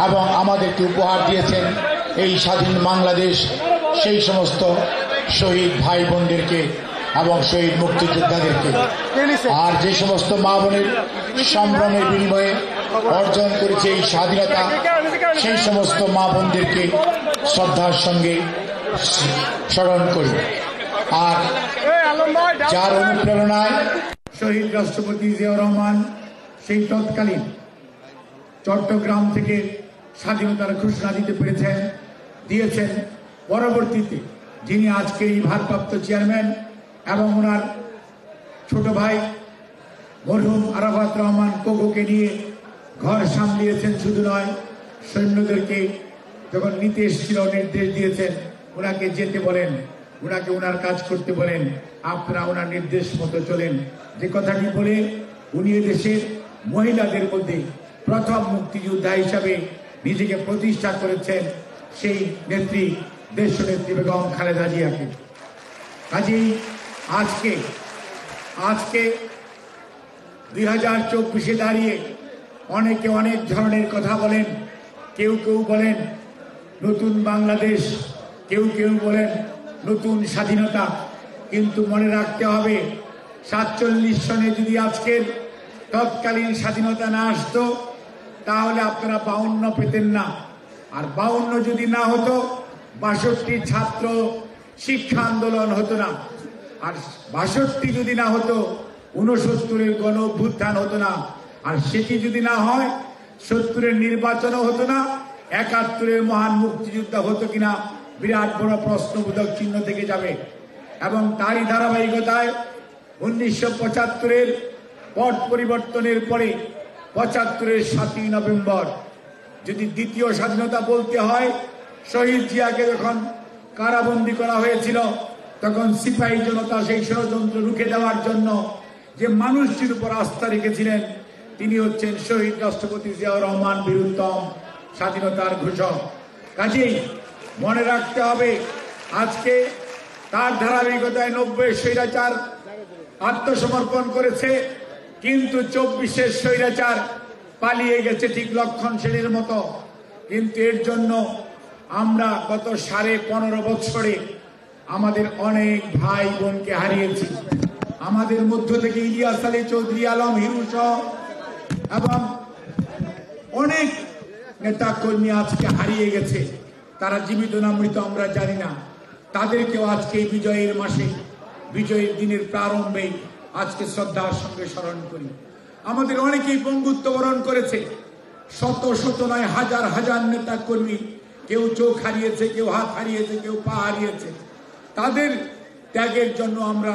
এবং আমাদেরকে উপহার দিয়েছেন এই স্বাধীন বাংলাদেশ, সেই সমস্ত শহীদ ভাই বোনদেরকে এবং শহীদ মুক্তিযোদ্ধাদেরকে। আর যে সমস্ত মা বোনের সম্ভ্রমের বিনিময়ে অর্জন করেছে এই স্বাধীনতা, সেই সমস্ত মা বোনদেরকে শ্রদ্ধার সঙ্গে স্মরণ করি। আর যার অনুপ্রেরণায় শহীদ রাষ্ট্রপতি জিয়াউর রহমান সেই তৎকালীন চট্টগ্রাম থেকে স্বাধীনতার ঘোষণা দিয়েছেন। পরবর্তীতে যিনি আজকে এই ভারপ্রাপ্ত চেয়ারম্যান এবং ওনার ছোট ভাই মরহুম আরাফাত রহমান কোকোকে নিয়ে ঘর সামলিয়েছেন। শুধু নয়, সৈন্যদেরকে যখন নিতে এসেছিল নির্দেশ দিয়েছেন, ওনাকে যেতে বলেন, ওনাকে ওনার কাজ করতে বলেন, আপনারা ওনার নির্দেশ মতো চলেন। যে কথাটি বলে উনি দেশের মহিলাদের মধ্যে প্রথম মুক্তিযোদ্ধা হিসাবে নিজেকে প্রতিষ্ঠা করেছেন সেই নেত্রী, দেশনেত্রী বেগম খালেদা জিয়াকে। কাজেই আজকে 2024-এ দাঁড়িয়ে অনেকে অনেক ধরনের কথা বলেন। কেউ কেউ বলেন নতুন বাংলাদেশ, কেউ কেউ বলেন নতুন স্বাধীনতা। কিন্তু মনে রাখতে হবে 47 সনে যদি আজকের তৎকালীন স্বাধীনতা না আসতো তাহলে আপনারা 52 পেতেন না। আর 52 যদি না হতো 62 ছাত্র শিক্ষা আন্দোলন হতো না। আর 62 যদি না হতো 69-এর গণ অভ্যুত্থান হতো না। আর সেটি যদি না হয় 70-এর নির্বাচনও হতো না। 71-এর মহান মুক্তিযুদ্ধ হতো কিনা বিরাট বড় প্রশ্নবোধক চিহ্ন থেকে যাবে। এবং তারই ধারাবাহিকতায় 1975-এর পট পরিবর্তনের পরে 75-এর 7ই নভেম্বর যদি দ্বিতীয় স্বাধীনতা বলতে হয়, শহীদ জিয়াকে যখন কারাবন্দী করা হয়েছিল তখন সিপাহী জনতা সেই ষড়যন্ত্র রুখে দেওয়ার জন্য যে মানুষটির উপর আস্থা রেখেছিলেন তিনি হচ্ছেন শহীদ রাষ্ট্রপতি জিয়াউর রহমান, বীরুত্তম স্বাধীনতার ঘোষক। কাজেই মনে রাখতে হবে আজকে তার ধারাবাহিকতায় 90-এর স্বৈরাচার আত্মসমর্পণ করেছে, কিন্তু 24-এর স্বৈরাচার পালিয়ে গেছে ঠিক লক্ষণ সেনের মতো। কিন্তু এর জন্য আমরা গত 15.5 বছরে আমাদের অনেক ভাই বোনকে হারিয়েছি। আমাদের মধ্য থেকে ইলিয়াস আলী চৌধুরী, আলম হিরু সহ এবং অনেক নেতা কর্মী আজকে হারিয়ে গেছে। তারা জীবিত না মৃত আমরা জানি না। তাদেরকেও আজকে এই বিজয়ের মাসে, বিজয়ের দিনের প্রারম্ভে আজকে শ্রদ্ধার সঙ্গে স্মরণ করি। আমাদের অনেকেই পঙ্গুত্ব বরণ করেছে, শত শত নয় হাজার হাজার নেতা কর্মী, কেউ চোখ হারিয়েছে, কেউ হাত হারিয়েছে, কেউ পা হারিয়েছে। তাদের ত্যাগের জন্য আমরা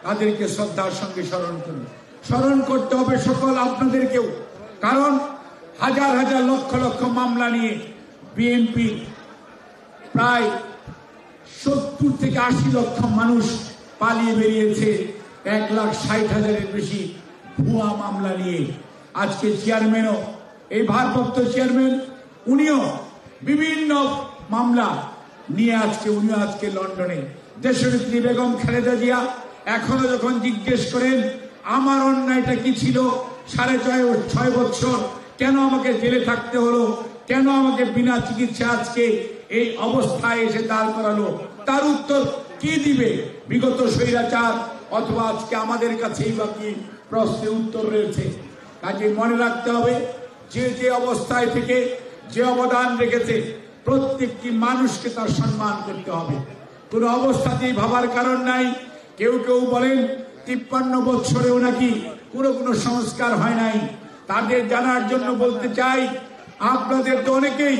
তাদেরকে শ্রদ্ধার সঙ্গে স্মরণ করি। স্মরণ করতে হবে সকল আপনাদেরকেও, কারণ হাজার হাজার লক্ষ লক্ষ মামলা নিয়ে বিএনপি প্রায় 70 থেকে 80 লক্ষ মানুষ পালিয়ে বেরিয়েছে 1,60,000-এর বেশি ভুয়া মামলা নিয়ে। আজকে চেয়ারম্যানও, এই ভারপ্রাপ্ত চেয়ারম্যান, উনিও বিভিন্ন মামলা নিয়ে উনিও আজকে লন্ডনে। দেশনেত্রী বেগম খালেদা জিয়া এখনো যখন জিজ্ঞেস করেন আমার অন্যায়টা কি ছিল, 6.5 বছর কেন আমাকে জেলে থাকতে হলো, কেন আমাকে বিনা চিকিৎসা আজকে এই অবস্থায় এসে দাঁড় করালো, তার উত্তর কি দিবে বিগত স্বৈরাচার? অথবা আজকে আমাদের কাছেই বা কি প্রশ্নের উত্তর রয়েছে? কাজে মনে রাখতে হবে যে যে অবস্থায় থেকে যে অবদান রেখেছে প্রত্যেকটি মানুষকে তার সম্মান করতে হবে। কোন অবস্থাতেই ভাবার কারণ নাই। কেউ কেউ বলেন 53 বছরেও নাকি কোনো সংস্কার হয় নাই। তাদের জানার জন্য বলতে চাই, আপনাদের তো অনেকেই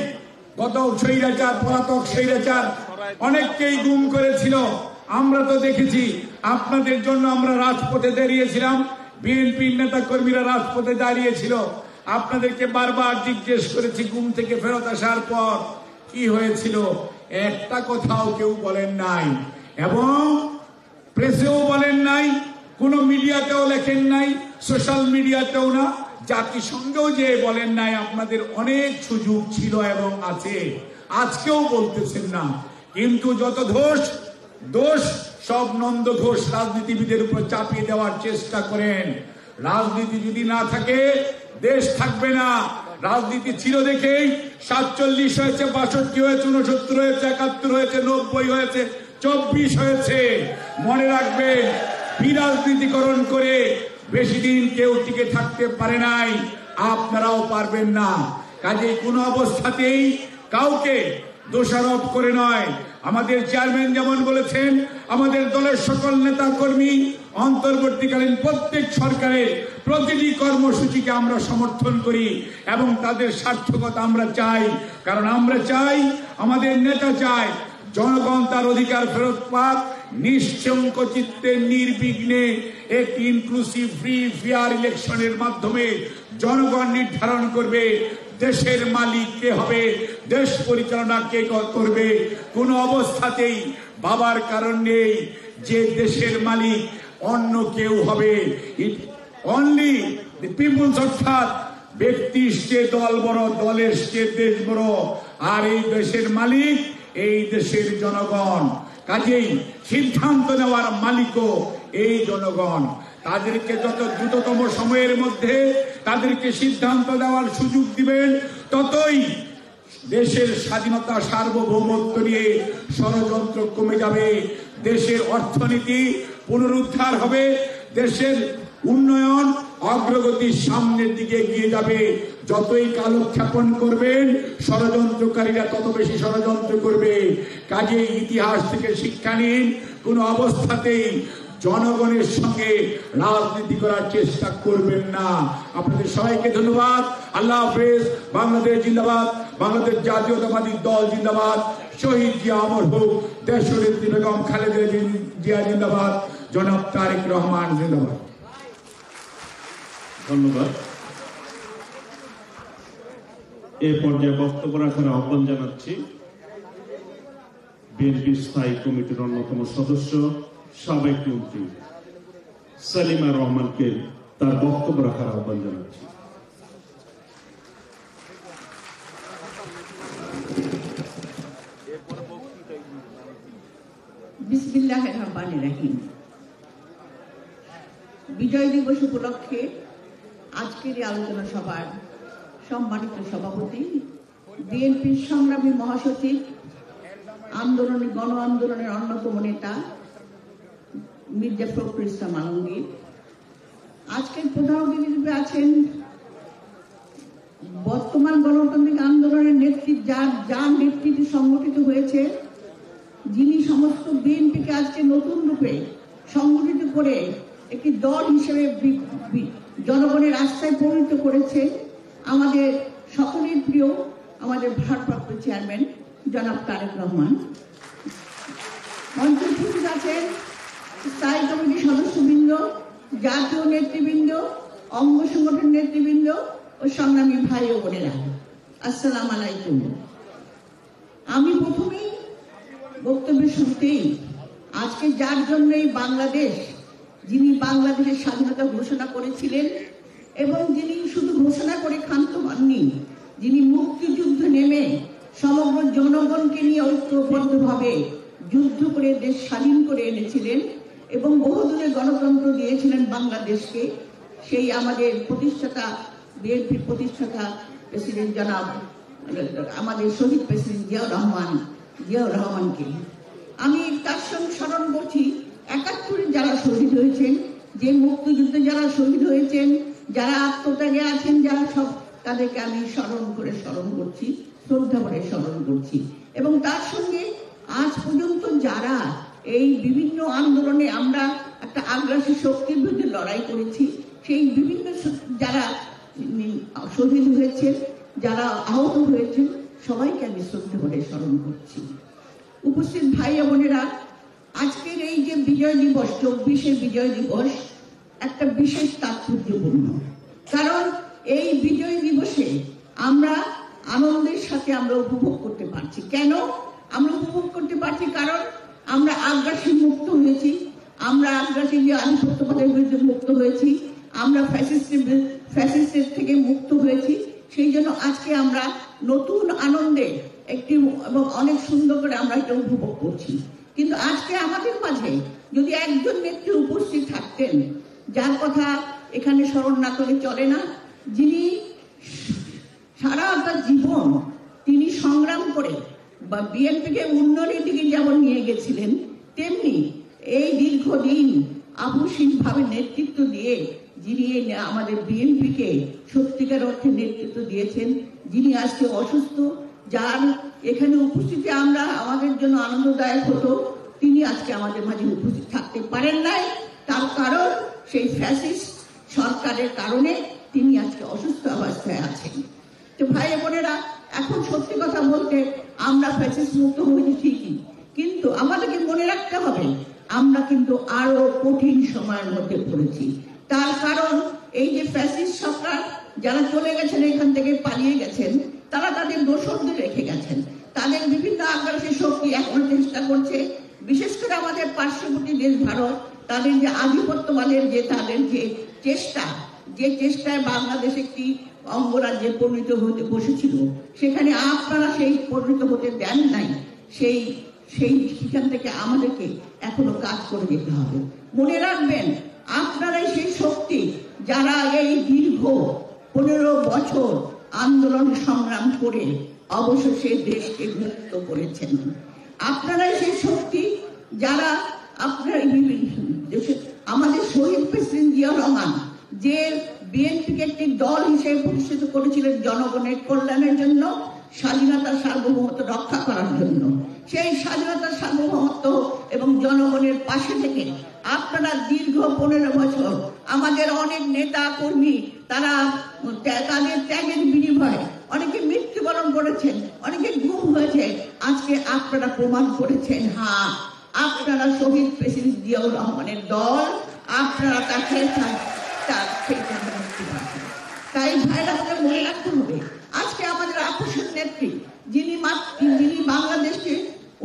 গত স্বৈরাচার, পলাতক স্বৈরাচার অনেককেই গুম করেছিল। আমরা তো দেখেছি, আপনাদের জন্য আমরা রাজপথে দাঁড়িয়েছিলাম, বিএনপির নেতা কর্মীরা রাজপথে দাঁড়িয়েছিল। আপনাদেরকে বারবার জিজ্ঞেস করেছি গুম থেকে ফেরত আসার পর কি হয়েছিল, একটা কথাও কেউ বলেন নাই, এবং প্রেসেও বলেন নাই, কোন মিডিয়াতেও লেখেন নাই, সোশ্যাল মিডিয়াতেও না, জাতিসংঘেও যে বলেন নাই। আপনাদের অনেক সুযোগ ছিল এবং আছে, আজকেও বলতেছেন না। কিন্তু যত দোষ সব নন্দ ঘোষ রাজনীতিবিদের উপর চাপিয়ে দেওয়ার চেষ্টা করেন। রাজনীতি যদি না থাকে দেশ থাকবে না। রাজনীতি ছিল দেখেই 47 হয়েছে, 62 হয়েছে, 69 হয়েছে, 71 হয়েছে, 90 হয়েছে, 24 হয়েছে। মনে রাখবেন, বিরাজনীতিকরণ করে বেশি দিন কেউ টিকে থাকতে পারে নাই, আপনারাও পারবেন না। কাজে কোনো অবস্থাতেই কাউকে দোষারোপ করে নয়। আমাদের চেয়ারম্যান যেমন বলেছেন, আমাদের দলের সকল নেতা কর্মী অন্তর্বর্তীকালীন প্রত্যেক সরকারের প্রতিটি কর্মসূচিকে আমরা সমর্থন করি এবং তাদের সার্থকতা আমরা চাই। কারণ আমরা চাই, আমাদের নেতা চায় জনগণ তার অধিকার ফেরত পাক, নিশ্চঙ্ক চিত্তে নির্বিঘ্নে একটি ইনক্লুসিভ ফ্রি ফেয়ার ইলেকশনের মাধ্যমে জনগণ নির্ধারণ করবে দেশের মালিক কে হবে, দেশ পরিচালনা কে করবে। কোন অবস্থাতেই ভাবার কারণ নেই যে দেশের মালিক অন্য কেউ হবে। অনলি দি পিপলস, অর্থাৎ ব্যক্তির চেয়ে দল বড়, দলের চেয়ে দেশ বড়, আর এই দেশের মালিক এই দেশের জনগণ। কাজেই সিদ্ধান্ত নেওয়ার মালিকও এই জনগণ। তাদেরকে যত দ্রুততম সময়ের মধ্যে তাদেরকে সিদ্ধান্ত দেওয়ার সুযোগ দিবেন, ততই দেশের স্বাধীনতা সার্বভৌমত্ব নিয়ে ষড়যন্ত্র কমে যাবে, দেশের অর্থনীতি পুনরুদ্ধার হবে, দেশের উন্নয়ন অগ্রগতির সামনের দিকে এগিয়ে যাবে। যতই কালক্ষেপণ করবেন ষড়যন্ত্রকারীরা তত বেশি ষড়যন্ত্র করবে। কাজেই ইতিহাস থেকে শিক্ষা নিন, কোন অবস্থাতেই জনগণের সঙ্গে রাজনীতি করার চেষ্টা করবেন না। আপনাদের সবাইকে ধন্যবাদ। আল্লাহ হাফেজ। বাংলাদেশ জিন্দাবাদ, বাংলাদেশ জাতীয়তাবাদী দল জিন্দাবাদ, শহীদ জিয়া অমর হোক, দেশনেত্রী বেগম খালেদা জিয়া জিন্দাবাদ, জনাব তারেক রহমান জিন্দাবাদ। ধন্যবাদ। এ পর্যায়ে বক্তব্য রাখার আহ্বান জানাচ্ছি বিএনপি স্থায়ী কমিটির অন্যতম সদস্য সাবেক মন্ত্রী সালিমা রহমানকে তার বক্তব্য রাখার আহ্বান জানাচ্ছি। বিসমিল্লাহির রহমানির রহিম। বিজয় দিবস উপলক্ষে আজকের এই আলোচনা সভার সম্মানিত সভাপতি, বিএনপির সংগ্রামী মহাসচিব, গণ আন্দোলনের অন্যতম নেতা মির্জা ফখরুল ইসলাম আলমগীর, আজকের প্রধান অতিথি রূপে আছেন বর্তমান গণতান্ত্রিক আন্দোলনের যার নেতৃত্বে সংগঠিত হয়েছে, যিনি সমস্ত বিএনপিকে আজকে নতুন রূপে সংগঠিত করে একটি দল হিসেবে জনগণের আস্থায় পরিণত করেছে, আমাদের সকলের প্রিয় আমাদের ভারপ্রাপ্ত চেয়ারম্যান জনাব তারেক রহমান। মঞ্চে উপস্থিত আছেন স্থায়ী কমিটির সদস্যবৃন্দ, জাতীয় নেতৃবৃন্দ, অঙ্গ সংগঠন নেতৃবৃন্দ ও সংগ্রামী ভাই ও বোনেরা, আসসালামু আলাইকুম। আমি প্রথমেই বক্তব্যের শুরুতেই আজকে যার জন্য এই বাংলাদেশ, যিনি বাংলাদেশের স্বাধীনতা ঘোষণা করেছিলেন এবং যিনি শুধু ঘোষণা করে ক্ষান্ত হননি, যিনি মুক্তিযুদ্ধ নেমে সমগ্র জনগণকে নিয়ে ঐক্যবদ্ধভাবে যুদ্ধ করে দেশ স্বাধীন করে এনেছিলেন এবং বহুদিনের গণতন্ত্র দিয়েছিলেন বাংলাদেশকে, সেই আমাদের প্রতিষ্ঠাতা, বিএনপির প্রতিষ্ঠাতা প্রেসিডেন্ট জনাব আমাদের শহীদ প্রেসিডেন্ট জিয়াউর রহমানকে আমি তার সঙ্গে স্মরণ করছি ৭১ যারা শহীদ হয়েছেন, যে মুক্তিযুদ্ধে যারা শহীদ হয়েছেন, যারা আত্মত্যাগে আছেন, যারা সব তাদেরকে আমি স্মরণ করছি, শ্রদ্ধা করে স্মরণ করছি। এবং তার সঙ্গে আজ পর্যন্ত যারা এই বিভিন্ন আন্দোলনে আমরা একটা আগ্রাসী শক্তির বিরুদ্ধে লড়াই করেছি, সেই বিভিন্ন যারা শহীদ হয়েছেন, যারা আহত হয়েছেন, সবাইকে আমি শ্রদ্ধা করে স্মরণ করছি। উপস্থিত ভাই বোনেরা, আজকের এই যে বিজয় দিবস, ২৪শে বিজয় দিবস, একটা বিশেষ তাৎপর্যপূর্ণ। কারণ এই বিজয় দিবসে আমরা আনন্দের সাথে আমরা উপভোগ করতে পারছি। কেন আমরা উপভোগ করতে পারছি? কারণ আমরা আগ্রাসী মুক্ত হয়েছি, আমরা আগ্রাসী যে আধিপত্যবাদের বিরুদ্ধে মুক্ত হয়েছি, আমরা ফ্যাসিস্টের থেকে মুক্ত হয়েছি। সেই জন্য আজকে আমরা নতুন আনন্দে একটি এবং অনেক সুন্দর করে আমরা এটা উপভোগ করছি। কিন্তু আজকে আমাদের মাঝে যদি একজন নেত্রী উপস্থিত থাকতেন, যার কথা এখানে স্মরণ না করে চলে না, যিনি সারাটা জীবন তিনি সংগ্রাম করে বা বিএনপিকে উন্নয়নের দিকে যেমন নিয়ে গেছিলেন, তেমনি এই দীর্ঘদিন আবশ্যিকভাবে নেতৃত্ব দিয়ে যিনি আমাদের বিএনপিকে সত্যিকার অর্থে নেতৃত্ব দিয়েছেন, যিনি আজকে অসুস্থ, যার এখানে উপস্থিতি আমরা আমাদের জন্য আনন্দদায়ক হতো, তিনি আজকে আমাদের মাঝে উপস্থিত থাকতে পারেন নাই। তার কারণ সেই ফ্যাসিস্ট সরকারের কারণে তিনি আজকে অসুস্থ অবস্থায় আছেন। তো ভাই বোনেরা, এখন সত্যি কথা বলতে আমরা ফ্যাসিস্ট মুক্ত হয়েছি ঠিকই, কিন্তু আমাদেরকে মনে রাখতে হবে আমরা কিন্তু আরো কঠিন সময়ের মধ্যে পড়েছি। তার কারণ এই যে ফ্যাসিস্ট সরকার যারা চলে গেছেন, এখান থেকে পালিয়ে গেছেন, তারা তাদের দোসরদের রেখে গেছেন, তাদের বিভিন্ন আগ্রাসী শক্তি এখনো চেষ্টা করছে। বিশেষ করে আমাদের পার্শ্ববর্তী দেশ ভারত, তাদের যে আধিপত্যবাদের যে তাদের যে চেষ্টায় বাংলাদেশ একটি অঙ্গরাজ্যে পরিণত হতে বসেছিল, সেখানে আপনারা সেই পরিণত হতে দেন নাই। সেখান থেকে আমাদেরকে এখনো কাজ করে যেতে হবে। মনে রাখবেন, আপনারাই সেই শক্তি যারা এই দীর্ঘ 15 বছর আন্দোলন সংগ্রাম করে অবশেষে দেশকে মুক্ত করেছেন। আপনারাই সেই শক্তি যারা আপনারা আমাদের শহীদ প্রেসিডেন্ট জিয়া রহমান যে বিএনপিকে একটি দল হিসেবে প্রতিষ্ঠিত করেছিলেন জনগণের কল্যাণের জন্য, স্বাধীনতার সার্বভৌমত্ব রক্ষা করার জন্য, সেই স্বাধীনতার সার্বভৌমত্ব এবং জনগণের পাশে থেকে আপনারা দীর্ঘ 15 বছর আমাদের অনেক নেতা কর্মী তারা তাদের ত্যাগের বিনিময়ে অনেকে মৃত্যুবরণ করেছেন, অনেকে গুম হয়েছে। আজকে আপনারা প্রমাণ করেছেন, হ্যাঁ আপনারা শহীদ প্রেসিডেন্ট জিয়াউর রহমানের দল, আপনারা তাকে তাই ভাইরা আমাদের মনে রাখতে হবে। আজকে আমাদের আপোষের নেত্রী যিনি বাংলাদেশকে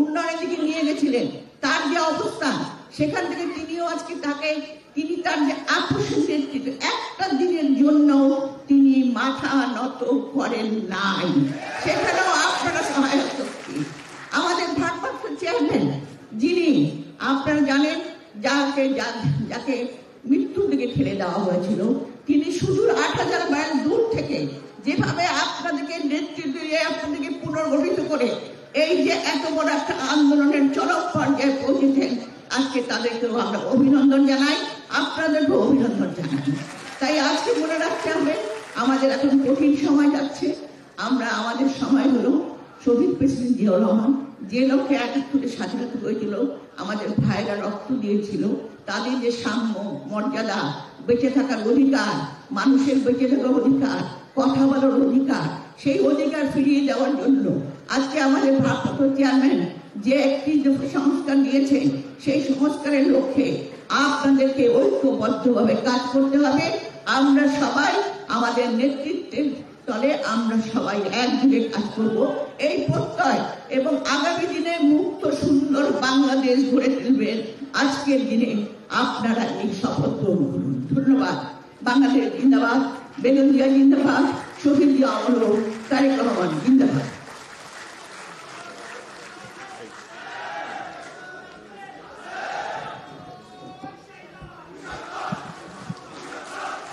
উন্নয়নের দিকে নিয়ে গেছিলেন, তার যে অবস্থান সেখান থেকে তিনিও আজকে তিনি তার যে আপোষের নেতৃত্ব একটা দিনের জন্য তিনি মাথা নত করেন নাই, সেখানেও আপনারা সহায়ক শক্তি। আমাদের ভারপ্রাপ্ত চেয়ারম্যান যিনি আপনারা জানেন যাকে মৃত্যুর দিকে ঠেলে দেওয়া হয়েছিল, তিনি সুদূর 8000 মাইল দূর থেকে যেভাবে আপনাদেরকে নেতৃত্ব দিয়ে আপনাদেরকে পুনর্গঠিত করে এই যে এত বড় একটা আন্দোলনের চরম পর্যায়ে পৌঁছেছেন, আজকে তাদেরকেও আমরা অভিনন্দন জানাই, আপনাদেরকেও অভিনন্দন জানাই। তাই আজকে মনে রাখতে হবে আমাদের এখন কঠিন সময় যাচ্ছে। আমাদের সময় হলো শহীদ প্রেসিডেন্ট জিয়াউর রহমান যে লক্ষ্যে 71 স্বাধীনতা হয়েছিল, আমাদের ভাইরা রক্ত দিয়েছিল, তাদের যে সাম্য মর্যাদা, বেঁচে থাকার অধিকার, মানুষের বেঁচে থাকার অধিকার, কথা বলার অধিকার, সেই অধিকার ফিরিয়ে দেওয়ার জন্য আজকে আমাদের ভারপ্রাপ্ত চেয়ারম্যান যে একটি সংস্কার দিয়েছে, সেই সংস্কারের লক্ষ্যে আপনাদেরকে ঐক্যবদ্ধভাবে কাজ করতে হবে। আমরা সবাই আমাদের নেতৃত্বের তলে আমরা সবাই একযোগে কাজ করব এই প্রত্যয়, এবং আগামী দিনে মুক্ত সুন্দর বাংলাদেশ গড়ে তুলবেন। আজকের দিনে আপনারা এই শপথ গ্রহণ করুন। ধন্যবাদ। বাংলাদেশ জিন্দাবাদ, বেগম জিয়া জিন্দাবাদ, শহীদ জিয়া অমর, তারেক রহমান জিন্দাবাদ।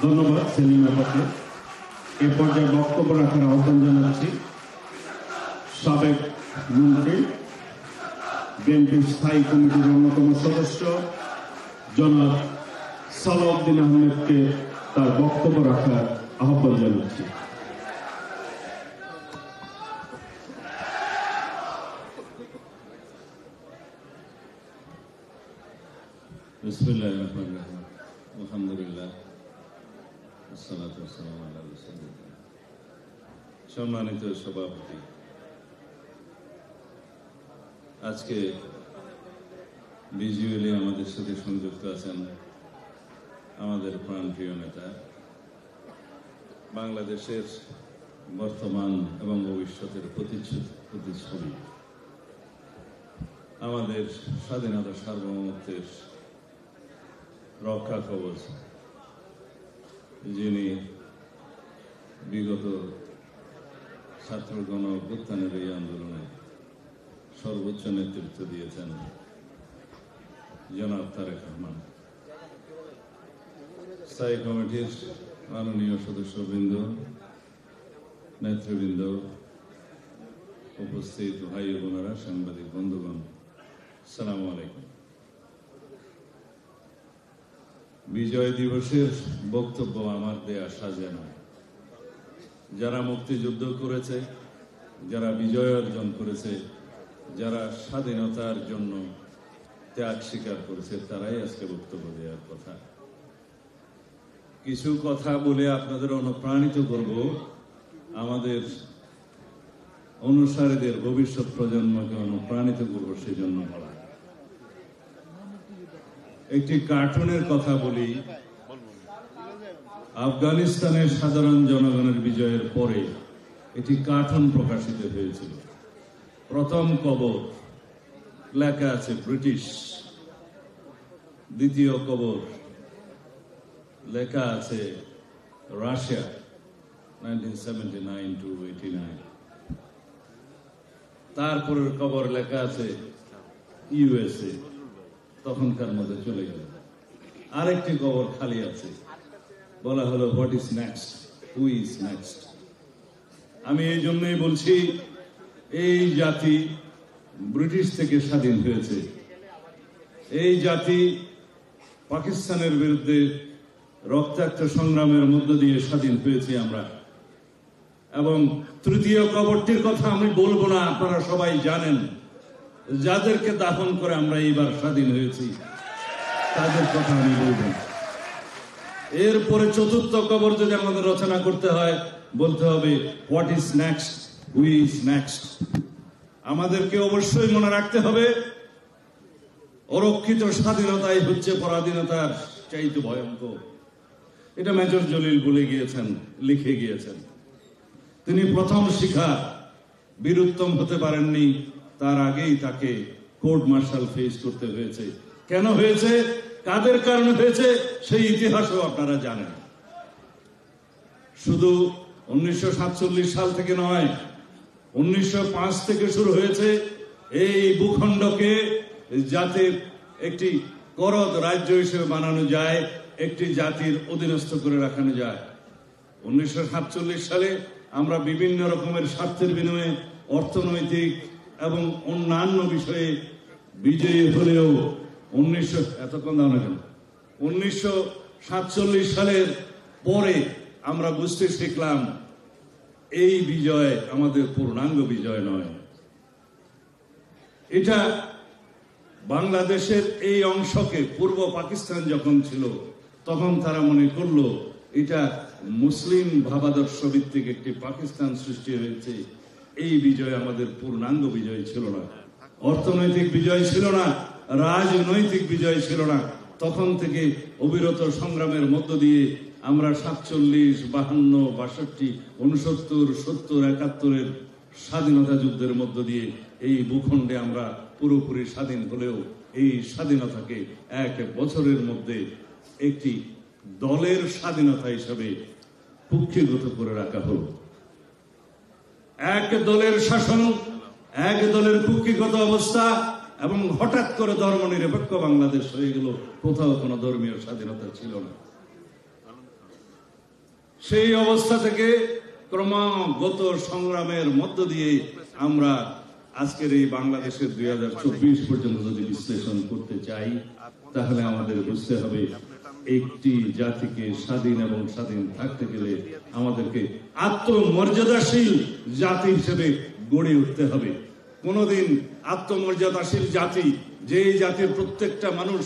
ধন্যবাদ সেলিম আপাকে। এ পর্যায়ে বক্তব্য রাখার আহ্বান জানাচ্ছি সাবেক মন্ত্রী, বিএনপির স্থায়ী কমিটির অন্যতম সদস্য জনাব সালাউদ্দিন আহমেদকে তার বক্তব্য রাখার আহ্বান জানাচ্ছি। বিসমিল্লাহির রহমানির রহিম। আলহামদুলিল্লাহ, আসসালাতু ওয়াসসালামু আলা রাসূলিল্লাহ। সম্মানিত সভাপতি, আজকে ভিজুয়ালি আমাদের সাথে সংযুক্ত আছেন আমাদের প্রাণপ্রিয় নেতা, বাংলাদেশের বর্তমান এবং ভবিষ্যতের প্রতিচ্ছবি, আমাদের স্বাধীনতা সার্বভৌমত্বের রক্ষা কবচ, যিনি বিগত ছাত্র গণ অভ্যুত্থানের এই আন্দোলনে সর্বোচ্চ নেতৃত্ব দিয়েছেন, জনাব তারেক রহমান। স্থায়ী কমিটির মাননীয় সদস্যবৃন্দ, নেতৃবৃন্দ, উপস্থিত ভাই বোনেরা, সাংবাদিক বন্ধুগণ, আসসালামু আলাইকুম। বিজয় দিবসের বক্তব্য আমার দেয়া সাজে না। যারা মুক্তিযুদ্ধ করেছে, যারা বিজয় অর্জন করেছে, যারা স্বাধীনতার জন্য ত্যাগ স্বীকার করেছে, তারাই আজকে বক্তব্য দেওয়ার কথা। কিছু কথা বলে আপনাদের অনুপ্রাণিত করব, আমাদের অনুসারীদের ভবিষ্যৎ প্রজন্মকে অনুপ্রাণিত করব, সেজন্য বলা। একটি কার্টুনের কথা বলি। আফগানিস্তানের সাধারণ জনগণের বিজয়ের পরে একটি কার্টুন প্রকাশিত হয়েছিল। প্রথম কবর লেখা আছে ব্রিটিশ, দ্বিতীয় কবর লেখা আছে রাশিয়া 1979 to 89, তারপরের কবর লেখা আছে ইউএসএ, তখনকার মধ্যে চলে গেল। আরেকটি কবর খালি আছে, বলা হলো what is next, who is next. আমি এই জন্যই বলছি, এই জাতি ব্রিটিশ থেকে স্বাধীন হয়েছে, এই জাতি পাকিস্তানের বিরুদ্ধে রক্তাক্ত সংগ্রামের মধ্য দিয়ে স্বাধীন হয়েছি আমরা। এবং তৃতীয় কবরটির কথা আমি বলবো না, আপনারা সবাই জানেন, যাদেরকে দাফন করে আমরা এইবার স্বাধীন হয়েছি তাদের কথা আমি বলবো। এরপরে চতুর্থ কবর যদি আমাদের রচনা করতে হয়, বলতে হবে what is next, who is next. আমাদেরকে অবশ্যই মনে রাখতে হবে, অরক্ষিত স্বাধীনতাই হচ্ছে পরাধীনতার চাইতে ভয়ঙ্কর। এটা মেজর জলিল বলে গিয়েছেন, লিখে গিয়েছেন। তিনি প্রথম শিখা বীরুত্তম হতে পারেননি, তার আগেই তাকে কোর্ট মার্শাল ফেস করতে হয়েছে। কেন হয়েছে, কাদের কারণে হয়েছে, সেই ইতিহাসও আপনারা জানেন। শুধু 1947 সাল থেকে নয়, 1905 থেকে শুরু হয়েছে এই ভূখণ্ডকে যাতে একটি করদ রাজ্য হিসেবে বানানো যায়, একটি জাতির অধীনস্থ করে রাখানো যায়। 1947 সালে আমরা বিভিন্ন রকমের স্বার্থের বিনিময়ে অর্থনৈতিক এবং অন্যান্য বিষয়ে বিজয়ী হলেও 1947 সালের পরে আমরা বুঝতে শিখলাম এই বিজয় আমাদের পূর্ণাঙ্গ বিজয় নয়। এটা বাংলাদেশের এই অংশকে, পূর্ব পাকিস্তান যখন ছিল তখন তারা মনে করলো এটা মুসলিম ভাবাদর্শ ভিত্তিক একটি পাকিস্তান সৃষ্টি হয়েছে। এই বিজয় আমাদের পূর্ণাঙ্গ বিজয় ছিল না, অর্থনৈতিক বিজয় ছিল না, রাজনৈতিক বিজয় ছিল না। তখন থেকে অবিরত সংগ্রামের মধ্য দিয়ে আমরা 47, 52, 62, 69, 70, 71 স্বাধীনতা যুদ্ধের মধ্য দিয়ে এই ভূখণ্ডে আমরা পুরোপুরি স্বাধীন হলেও এই স্বাধীনতাকে এক বছরের মধ্যে একটি দলের স্বাধীনতা হিসাবে কুক্ষিগত করে রাখা হলো। এক দলের শাসন, এক দলের কুক্ষিগত অবস্থা, এবং হঠাৎ করে ধর্মনিরপেক্ষ বাংলাদেশ হয়ে গেল। কোথাও কোনো ধর্মীয় স্বাধীনতা ছিল না। সেই অবস্থা থেকে ক্রমাগত সংগ্রামের মধ্য দিয়ে আমরা আজকের এই বাংলাদেশের 2024 পর্যন্ত যদি বিশ্লেষণ করতে চাই, তাহলে আমাদের বুঝতে হবে একটি জাতিকে স্বাধীন এবং স্বাধীন থাকতে গেলে আমাদেরকে আত্মমর্যাদাশীল জাতি হিসেবে গড়ে উঠতে হবে। কোনদিন আত্মমর্যাদাশীল জাতি, যেই জাতির প্রত্যেকটা মানুষ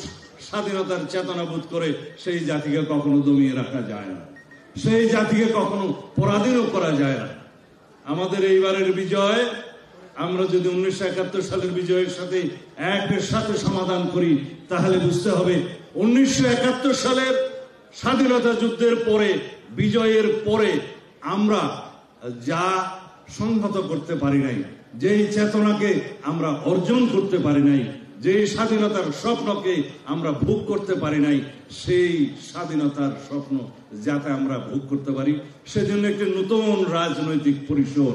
স্বাধীনতার চেতনা বোধ করে, সেই জাতিকে কখনো দমিয়ে রাখা যায় না, সেই জাতিকে কখনো পরাধীনও করা যায় না। আমাদের এইবারের বিজয় আমরা যদি 1971 সালের বিজয়ের সাথে একের সাথে সমাধান করি, তাহলে বুঝতে হবে 1971 সালের স্বাধীনতা যুদ্ধের পরে, বিজয়ের পরে আমরা যা সংহত করতে পারি নাই, যেই চেতনাকে আমরা অর্জন করতে পারি নাই, যেই স্বাধীনতার স্বপ্নকে আমরা ভোগ করতে পারি নাই, সেই স্বাধীনতার স্বপ্ন যাতে আমরা ভোগ করতে পারি, সেজন্য একটি নতুন রাজনৈতিক পরিসর,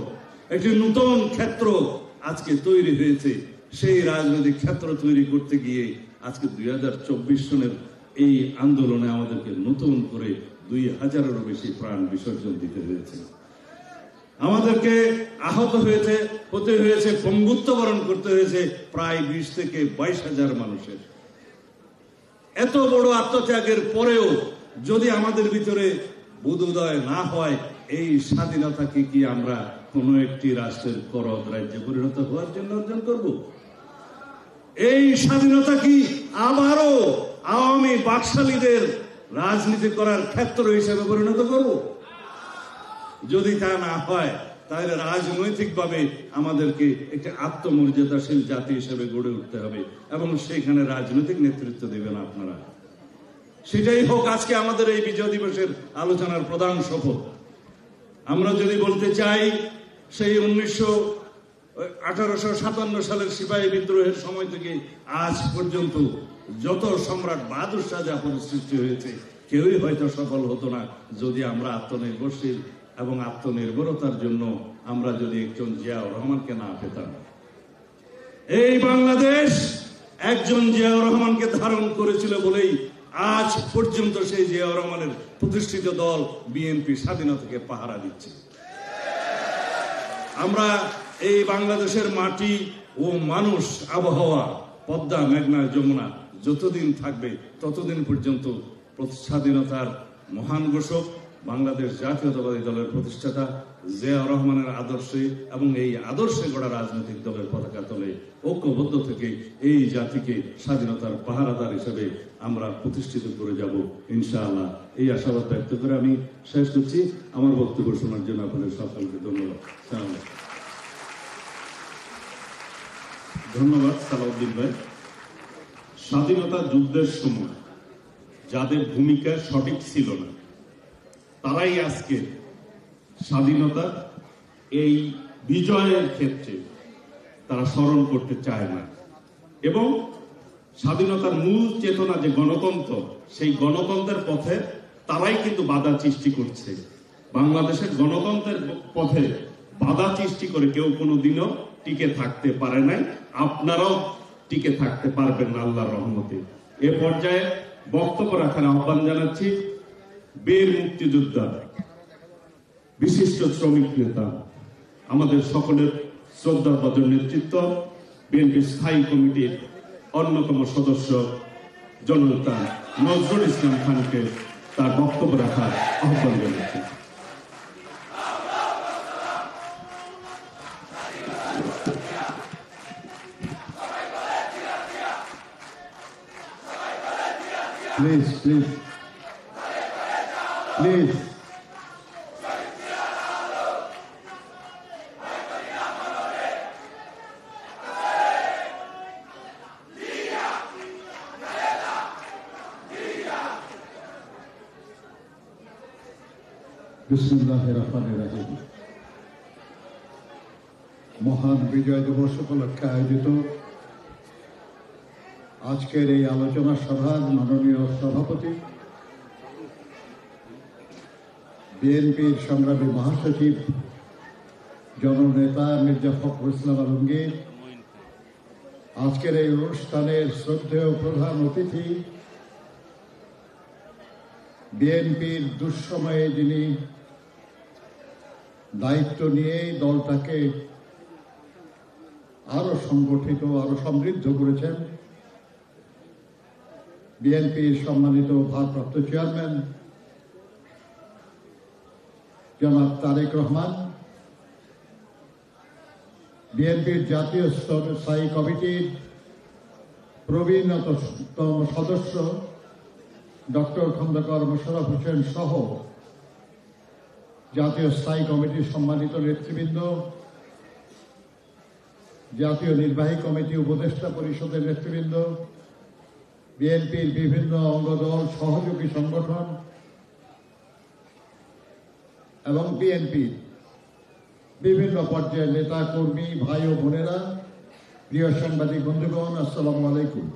একটি নতুন ক্ষেত্র আজকে তৈরি হয়েছে। সেই রাজনৈতিক ক্ষেত্র তৈরি করতে গিয়ে আজকে 2024 সনের এই আন্দোলনে আমাদেরকে নতুন করে 2000-এরও বেশি প্রাণ বিসর্জন দিতে হয়েছে। আমাদেরকে আহত হতে হয়েছে, পঙ্গুত্ব বরণ করতে হয়েছে প্রায় 20 থেকে 22,000 মানুষের। এত বড় আত্মত্যাগের পরেও যদি আমাদের ভিতরে বোধোদয় না হয়, এই স্বাধীনতাকে কি আমরা কোন একটি রাষ্ট্রের করদ রাজ্যে পরিণত হওয়ার জন্য অর্জন করব? এই স্বাধীনতা কি আবারও আওয়ামী বাকশালীদের রাজনীতি করার ক্ষেত্র হিসেবে পরিণত করব? যদি তা না হয়, তাহলে রাজনৈতিকভাবে আমাদেরকে একটি আত্মমর্যাদাশীল জাতি হিসেবে গড়ে উঠতে হবে, এবং সেইখানে রাজনৈতিক নেতৃত্ব দেবেন আপনারা। সেটাই হোক আজকে আমাদের এই বিজয় দিবসের আলোচনার প্রধান শপথ। আমরা যদি বলতে চাই, সেই 1857 সালের সিপাহী বিদ্রোহের সময় থেকে আজ পর্যন্ত যত সম্রাট বাহাদুর শাহ জাফরের সৃষ্টি হয়েছে, কেউই হয়তো সফল হতো না যদি আমরা আত্মনির্ভরশীল এবং আত্মনির্ভরতার জন্য আমরা যদি একজন জিয়াউর রহমানকে না পেতাম। এই বাংলাদেশ একজন জিয়াউর রহমানকে ধারণ করেছিল বলেই আজ পর্যন্ত সেই জিয়াউর রহমানের প্রতিষ্ঠিত দল বিএনপি স্বাধীনতাকে পাহারা দিচ্ছে। আমরা এই বাংলাদেশের মাটি ও মানুষ, আবহাওয়া, পদ্মা, মেঘনা, যমুনা যতদিন থাকবে ততদিন পর্যন্ত স্বাধীনতার মহান ঘোষক বাংলাদেশ জাতীয়তাবাদী দলের প্রতিষ্ঠাতা জিয়াউর রহমানের আদর্শে এবং এই আদর্শে গড়া রাজনৈতিক দলের পতাকা তলে ঐক্যবদ্ধ থেকে এই জাতিকে স্বাধীনতার পাহারাদার হিসেবে আমরা প্রতিষ্ঠিত করে যাব ইনশাআল্লাহ। এই আশাবাদ ব্যক্ত করে আমি শেষ করছি। আমার বক্তব্য শোনার জন্য আপনাদের সকলকে ধন্যবাদ। ধন্যবাদ সালাউদ্দিন ভাই। স্বাধীনতা যুদ্ধের সময় যাদের ভূমিকা সঠিক ছিল না তারাই আজকে স্বাধীনতা এই বিজয়ের ক্ষেত্রে তারা স্মরণ করতে চায় না, এবং স্বাধীনতার মূল চেতনা যে গণতন্ত্র, সেই গণতন্ত্রের পথে তারাই কিন্তু বাধা সৃষ্টি করছে। বাংলাদেশের গণতন্ত্রের পথে বাধা সৃষ্টি করে কেউ কোনোদিনও টিকে থাকতে পারে নাই, আপনারাও টিকে থাকতে পারবেন না আল্লাহর রহমতে। এ পর্যায়ে বক্তব্য রাখার আহ্বান জানাচ্ছি বীর মুক্তিযোদ্ধা, বিশিষ্ট শ্রমিক নেতা, আমাদের সকলের শ্রদ্ধাভাজন নেতৃত্ব, বিএনপি স্থায়ী কমিটির অন্যতম সদস্য জননেতা নজরুল ইসলাম খানকে তার বক্তব্য রাখার আহ্বান জানাচ্ছি। প্লিজ প্লিজ প্লিজ বিসমিল্লাহির রহমানির রহিম। মহান বিজয় দিবস উপলক্ষে আয়োজিত আজকের এই আলোচনা সভার মাননীয় সভাপতি, বিএনপির সংগ্রামী মহাসচিব জননেতা মির্জা ফখরুল ইসলাম আলমগীর, আজকের এই অনুষ্ঠানের শ্রদ্ধেয় প্রধান অতিথি, বিএনপির দুঃসময়ে যিনি দায়িত্ব নিয়ে দলটাকে আরো সংগঠিত, আরো সমৃদ্ধ করেছেন, বিএনপির সম্মানিত ভারপ্রাপ্ত চেয়ারম্যান জনাব তারেক রহমান, বিএনপির জাতীয় স্থায়ী কমিটির প্রবীণতম সদস্য ডক্টর খন্দকার মোশাররফ হোসেন সহ জাতীয় স্থায়ী কমিটির সম্মানিত নেতৃবৃন্দ, জাতীয় নির্বাহী কমিটি উপদেষ্টা পরিষদের নেতৃবৃন্দ, বিএনপির বিভিন্ন অঙ্গদল, সহযোগী সংগঠন এবং বিএনপির বিভিন্ন পর্যায়ের নেতা কর্মী, ভাই ও বোনেরা, প্রিয় সাংবাদিক বন্ধুগণ, আসসালামু আলাইকুম।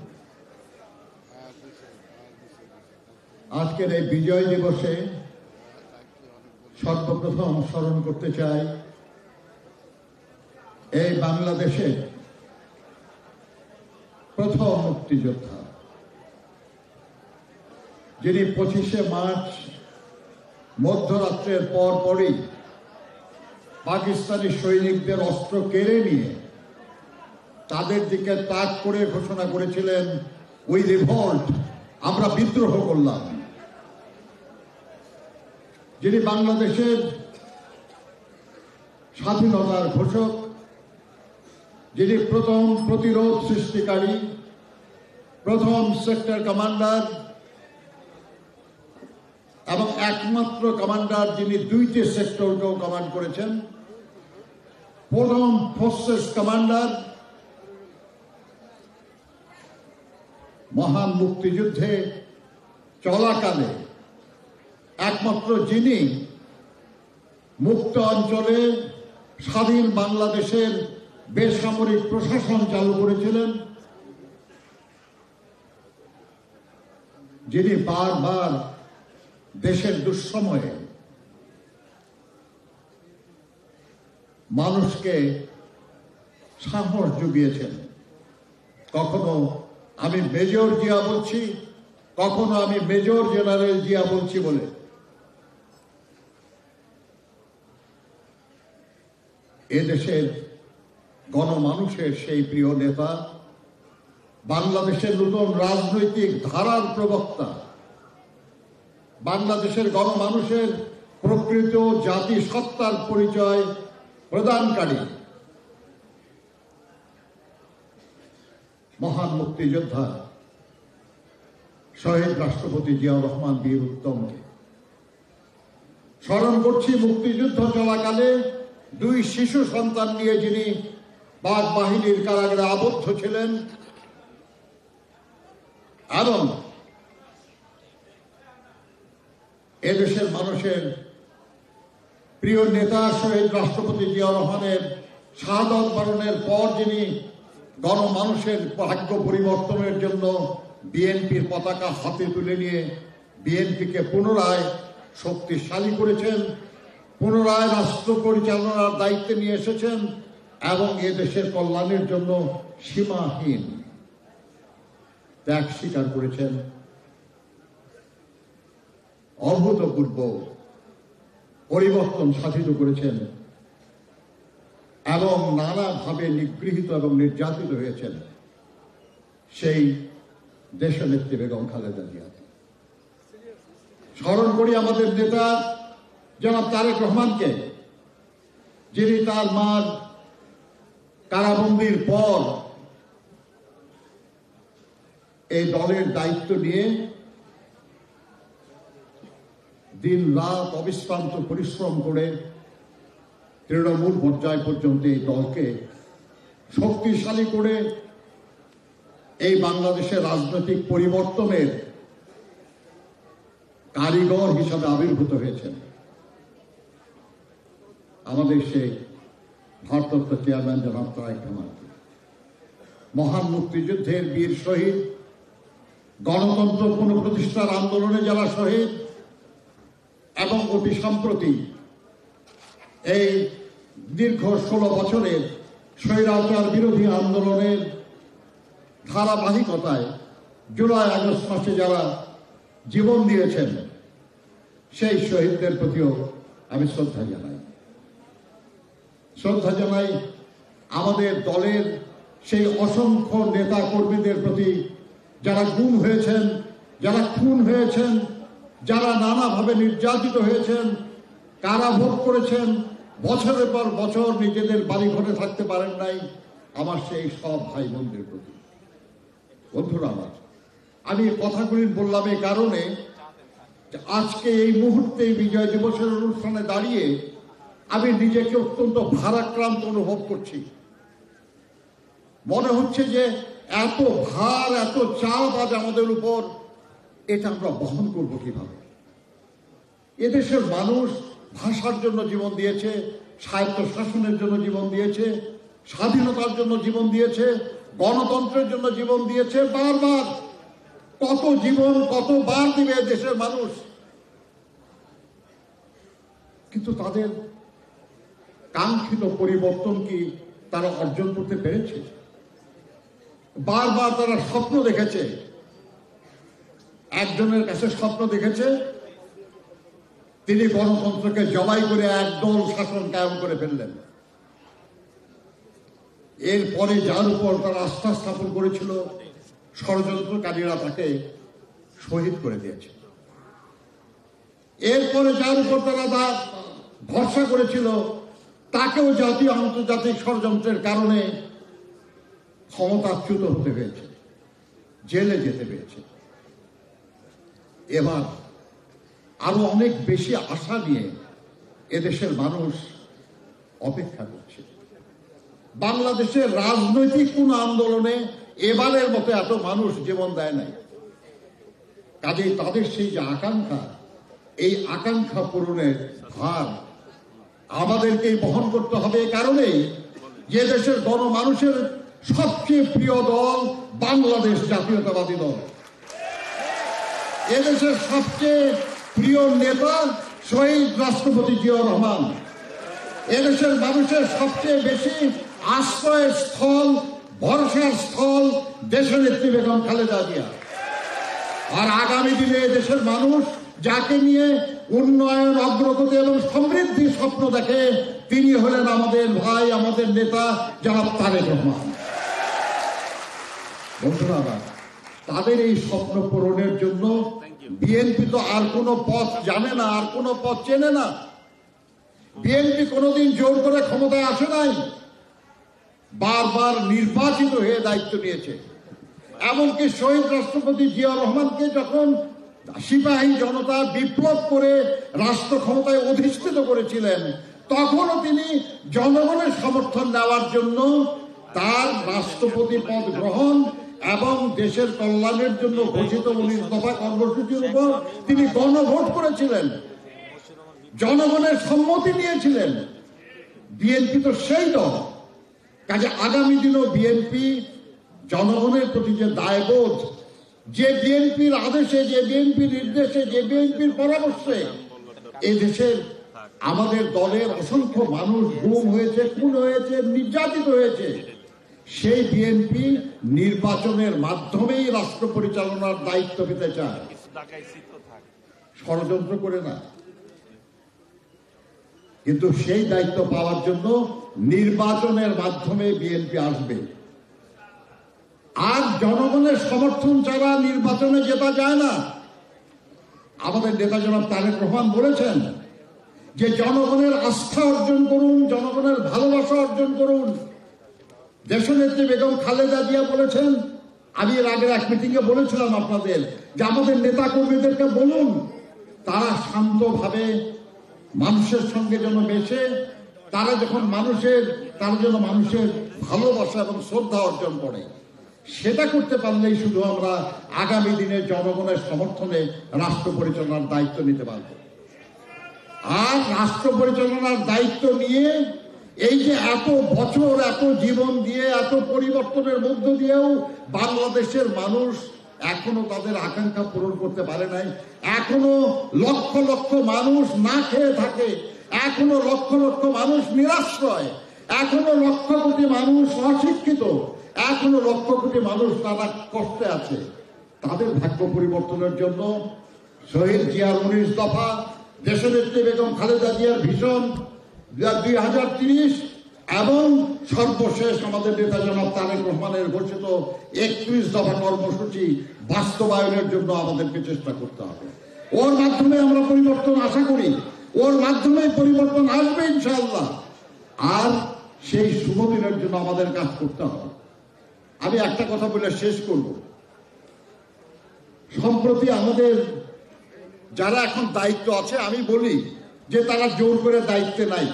আজকের এই বিজয় দিবসে সর্বপ্রথম স্মরণ করতে চাই এই বাংলাদেশের প্রথম মুক্তিযোদ্ধা, যিনি 25শে মার্চ মধ্যরাত্রের পরই পাকিস্তানি সৈনিকদের অস্ত্র কেড়ে নিয়ে তাদের দিকে তাক করে ঘোষণা করেছিলেন, উই রিভল্ট, আমরা বিদ্রোহ করলাম। যিনি বাংলাদেশের স্বাধীনতার ঘোষক, যিনি প্রথম প্রতিরোধ সৃষ্টিকারী, প্রথম সেক্টর কমান্ডার এবং একমাত্র কমান্ডার যিনি 2টি সেক্টরকেও কমান্ড করেছেন, প্রথম ফোর্সেস কমান্ডার, মহান মুক্তিযুদ্ধে চলাকালে একমাত্র যিনি মুক্ত অঞ্চলে স্বাধীন বাংলাদেশের বেসামরিক প্রশাসন চালু করেছিলেন, যিনি বারবার দেশের দুঃসময়ে মানুষকে সাহস জুগিয়েছেন। কখনো আমি মেজর জিয়া বলছি, কখনো আমি মেজর জেনারেল জিয়া বলছি বলে। এদেশের গণমানুষের সেই প্রিয় নেতা, বাংলাদেশের নতুন রাজনৈতিক ধারার প্রবক্তা, বাংলাদেশের গণমানুষের প্রকৃত জাতিসত্তার পরিচয় প্রদানকারী মহান মুক্তিযোদ্ধা শহীদ রাষ্ট্রপতি জিয়াউর রহমান বীর উত্তমকে স্মরণ করছি। মুক্তিযুদ্ধ চলাকালে 2 শিশু সন্তান নিয়ে যিনি পাক বাহিনীর কারাগারে আবদ্ধ ছিলেন এবং এদেশের মানুষের প্রিয় নেতা শহীদ রাষ্ট্রপতি জিয়াউর রহমানের শাহাদত বরণের পর যিনি গণমানুষের ভাগ্য পরিবর্তনের জন্য বিএনপির পতাকা হাতে তুলে নিয়ে বিএনপিকে পুনরায় শক্তিশালী করেছেন, পুনরায় রাষ্ট্র পরিচালনার দায়িত্বে নিয়ে এসেছেন এবং এদেশের কল্যাণের জন্য সীমাহীন ত্যাগ স্বীকার করেছেন, অভূতপূর্ব পরিবর্তন সাধিত করেছেন এবং নানাভাবে নিগৃহীত এবং নির্যাতিত হয়েছেন সেই দেশনেত্রী বেগম খালেদা জিয়াকে। স্মরণ করি আমাদের নেতা জনাব তারেক রহমানকে, যিনি তার মার কারাবন্দির পর এই দলের দায়িত্ব নিয়ে দিন রাত অবিশ্রান্ত পরিশ্রম করে তৃণমূল পর্যায় পর্যন্ত এই দলকে শক্তিশালী করে এই বাংলাদেশের রাজনৈতিক পরিবর্তনের কারিগর হিসাবে আবির্ভূত হয়েছেন। আমাদের সেই ভারপ্রাপ্ত চেয়ারম্যান জনাব তারেক রহমান, মহান মুক্তিযুদ্ধের বীর শহীদ, গণতন্ত্র পুনঃপ্রতিষ্ঠার আন্দোলনে যারা শহীদ এবং অতি সম্প্রতি এই দীর্ঘ 16 বছরের স্বৈরাচার বিরোধী আন্দোলনের ধারাবাহিকতায় জুলাই আগস্ট মাসে যারা জীবন দিয়েছেন সেই শহীদদের প্রতিও আমি শ্রদ্ধা জানাই আমাদের দলের সেই অসংখ্য নেতা কর্মীদের প্রতি যারা গুম হয়েছেন, যারা খুন হয়েছেন, যারা নানাভাবে নির্যাতিত হয়েছেন, কারাভোগ করেছেন, বছরের পর বছর নিজেদের বাড়ি ঘরে থাকতে পারেন নাই, আমার সেই সব ভাই বোনদের প্রতি। বন্ধুরা আমার, আমি কথাগুলি বললাম এই কারণে যে আজকে এই মুহূর্তে বিজয় দিবসের অনুষ্ঠানে দাঁড়িয়ে আমি নিজেকে অত্যন্ত ভারাক্রান্ত অনুভব করছি। মনে হচ্ছে যে এত ভার, এত চাপ আজ আমাদের উপর, এটা আমরা বহন করব কিভাবে? এদেশের মানুষ ভাষার জন্য জীবন দিয়েছে, স্বায়ত্ত শাসনের জন্য জীবন দিয়েছে, স্বাধীনতার জন্য জীবন দিয়েছে, গণতন্ত্রের জন্য জীবন দিয়েছে। বারবার কত জীবন কতবার দিবে দেশের মানুষ, কিন্তু তাদের কাঙ্ক্ষিত পরিবর্তন কি তারা অর্জন করতে পেরেছে? বারবার তারা স্বপ্ন দেখেছে, একজনের কাছে স্বপ্ন দেখেছে তিনি গণতন্ত্রকে জবাই করে একদল শাসন কায়েম করে ফেললেন। এরপরে যার উপর তারা আস্থা স্থাপন করেছিল, ষড়যন্ত্রকারীরা তাকে শহীদ করে দিয়েছে। এরপরে যার উপর তারা ভরসা করেছিল, তাকেও জাতীয় আন্তর্জাতিক ষড়যন্ত্রের কারণে ক্ষমতাচ্যুত হতে হয়েছে, জেলে যেতে হয়েছে। এবার আরো অনেক বেশি আশা নিয়ে এদেশের মানুষ অপেক্ষা করছে। বাংলাদেশের রাজনৈতিক কোন আন্দোলনে এবারের মতো এত মানুষ জীবন দেয় নাই। কাজেই তাদের সেই যে আকাঙ্ক্ষা, এই আকাঙ্ক্ষা পূরণের ভার আমাদেরকেই বহন করতে হবে। এই কারণেই যে দেশের গণমানুষের সবচেয়ে প্রিয় দল বাংলাদেশ জাতীয়তাবাদী দল, এদেশের সবচেয়ে প্রিয় নেতা শহীদ রাষ্ট্রপতি জিয়াউর রহমান, এদেশের মানুষের সবচেয়ে বেশি আশ্রয়ের স্থল, ভরসার স্থল দেশনেত্রী বেগম খালেদা জিয়া। আর আগামী দিনে দেশের মানুষ যাকে নিয়ে উন্নয়ন, অগ্রগতি এবং সমৃদ্ধির স্বপ্ন দেখে তিনি হলেন আমাদের ভাই, আমাদের নেতা জনাব তারেক রহমান। বন্ধুরা, তাদের এই স্বপ্ন পূরণের জন্য বিএনপি তো আর কোনো পথ জানে না, আর কোনো পথ চেনে না। বিএনপি কোনোদিন জোর করে ক্ষমতায় আসে নাই, বারবার নির্বাচিত হয়ে দায়িত্ব নিয়েছে। এমনকি শহীদ রাষ্ট্রপতি জিয়াউর রহমানকে যখন সিপাহী জনতা বিপ্লব করে রাষ্ট্র ক্ষমতায় অধিষ্ঠিত করেছিলেন, তখনও তিনি জনগণের সমর্থন নেওয়ার জন্য তার রাষ্ট্রপতি পদ গ্রহণ এবং দেশের কল্যাণের জন্য ঘোষিত 19 দফা কর্মসূচির উপর তিনি গণভোট করেছিলেন, জনগণের সম্মতি নিয়েছিলেন। বিএনপি তো সেই দল। কাজে আগামী দিনও বিএনপি জনগণের প্রতি যে দায়বোধ, যে বিএনপির আদেশে, যে বিএনপির নির্দেশে, যে বিএনপির পরামর্শে এই দেশের আমাদের দলের অসংখ্য মানুষ গুম হয়েছে, খুন হয়েছে, নির্যাতিত হয়েছে, সেই বিএনপি নির্বাচনের মাধ্যমেই রাষ্ট্র পরিচালনার দায়িত্ব পেতে চায়, ষড়যন্ত্র করে না। কিন্তু সেই দায়িত্ব পাওয়ার জন্য নির্বাচনের মাধ্যমে বিএনপি আসবে। আর জনগণের সমর্থন ছাড়া নির্বাচনে জেতা যায় না। আমাদের নেতা জনাব তারেক রহমান বলেছেন যে জনগণের আস্থা অর্জন করুন, জনগণের ভালোবাসা অর্জন করুন। দেশনেত্রী বেগম খালেদা জিয়া বলেছেন, আমি এর আগের এক মিটিংয়ে বলেছিলাম আপনাদের, যে আমাদের নেতা কর্মীদেরকে বলুন তারা শান্তভাবে মানুষের সঙ্গে যেন মেশে, তারা যেন মানুষের ভালোবাসা এবং শ্রদ্ধা অর্জন করে। সেটা করতে পারলেই শুধু আমরা আগামী দিনে জনগণের সমর্থনে রাষ্ট্র পরিচালনার দায়িত্ব নিতে পারব। আর রাষ্ট্র পরিচালনার দায়িত্ব নিয়ে এই যে এত বছর, এত জীবন দিয়ে, এত পরিবর্তনের মধ্য দিয়েও বাংলাদেশের মানুষ এখনো তাদের আকাঙ্ক্ষা পূরণ করতে পারে নাই। এখনো লক্ষ লক্ষ মানুষ না খেয়ে থাকে, এখনো লক্ষ লক্ষ মানুষ নিরাশ্রয়, এখনো লক্ষ কোটি মানুষ অশিক্ষিত, এখনো লক্ষ কোটি মানুষ তারা কষ্টে আছে। তাদের ভাগ্য পরিবর্তনের জন্য শহীদ জিয়ার 19 দফা, দেশনেত্রী বেগম খালেদা জিয়ার ভিশন 2030 এবং সর্বশেষ আমাদের নেতা জনাব তারেক রহমানের ঘোষিত 31 দফা কর্মসূচি বাস্তবায়নের জন্য আমাদেরকে চেষ্টা করতে হবে। ওর মাধ্যমে আমরা পরিবর্তন আশা করি, ওর মাধ্যমে পরিবর্তন আসবে ইনশাআল্লাহ। আর সেই শুভ দিনের জন্য আমাদের কাজ করতে হবে। আমি একটা কথা বলে শেষ করব। সম্প্রতি আমাদের যারা এখন দায়িত্ব আছে, আমি বলি যে তারা জোর করে দায়িত্বে নাই।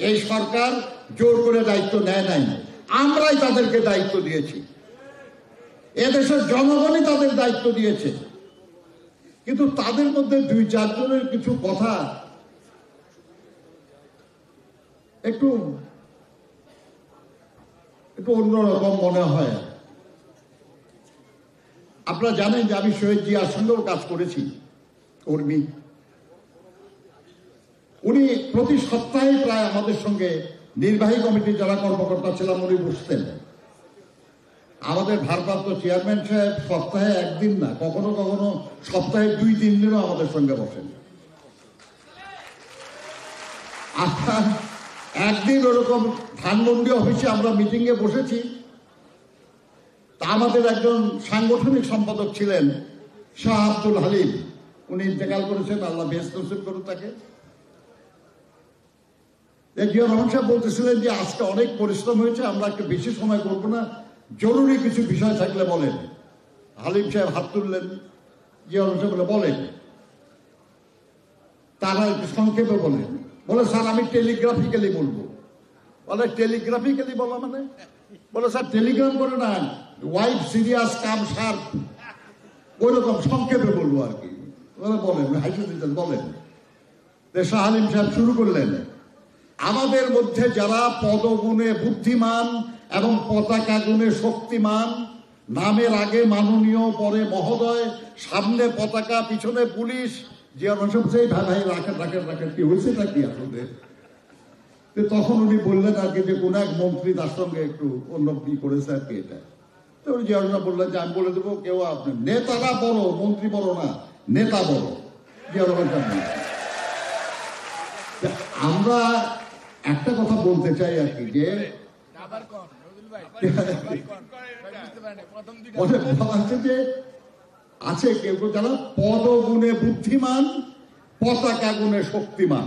এই সরকার জোর করে দায়িত্ব নেয় নাই, আমরাই তাদেরকে দায়িত্ব দিয়েছি, এদেশের জনগণই তাদের দায়িত্ব দিয়েছে। কিন্তু তাদের মধ্যে 2-4 জনের কিছু কথা একটু অন্যরকম মনে হয়। আপনারা জানেন যে আমি শহীদ জিয়ার সঙ্গেও কাজ করেছি, কর্মী। উনি প্রতি সপ্তাহে প্রায় আমাদের সঙ্গে নির্বাহী কমিটির যারা কর্মকর্তা ছিলাম উনি বসতেন। আমাদের ভারপ্রাপ্ত চেয়ারম্যান সাহেব সপ্তাহে একদিন না, কখনো কখনো সপ্তাহে 2-3 দিনও আমাদের সঙ্গে বসেন। একদিন ওরকম ধানমন্ডি অফিসে আমরা মিটিংয়ে বসেছি। তা আমাদের একজন সাংগঠনিক সম্পাদক ছিলেন শাহ আব্দুল হালিম, উনি ইন্তেকাল করেছেন, আল্লাহ বেহেশত নসিব করুন তাকে। জিয়াউর রহমান সাহেব বলতেছিলেন যে আজকে অনেক পরিশ্রম হয়েছে, আমরা একটু বেশি সময় করবো না, জরুরি কিছু বিষয় থাকলে বলেন। হালিম সাহেব হাত তুললেন, জিয়াউর রহমান সাহেব বলেন। তারা একটু সংক্ষেপে বলেন, বলে স্যার আমি টেলিগ্রাফিক্যালি বলবো। বলে টেলিগ্রাফিক্যালি বলা মানে? বলে স্যার টেলিগ্রাম করে না, ওয়াইড সিরিয়াস কাম শার্প, ওইরকম সংক্ষেপে বলবো আর কি। বলেন হাইসে দিতেন, বলেন। শাহ হালিম সাহেব শুরু করলেন, আমাদের মধ্যে যারা পদগুণে বুদ্ধিমান এবং পতাকা গুণে শক্তিমান, নামের আগে মাননীয়, পরে মহোদয়, সামনে পতাকা, পিছনে পুলিশ, যে অনুসব সেই ভাই রাখেন রাখেন রাখেন, কি হয়েছে নাকি আসলে? তখন উনি বললেন আর কি যে কোন এক মন্ত্রী তার সঙ্গে একটু অন্য কি করেছে আর কি এটা। তো জিয়াউর বললেন যে আমি বলে দেবো কেউ আপনার নেতারা বড়, মন্ত্রী বড় না, নেতা বড়। জিয়াউর রহমান আমরা একটা কথা বলতে চাই আর কি, যে যে আছে কেউ যারা পদ গুণে বুদ্ধিমান, পতাকা গুণে শক্তিমান।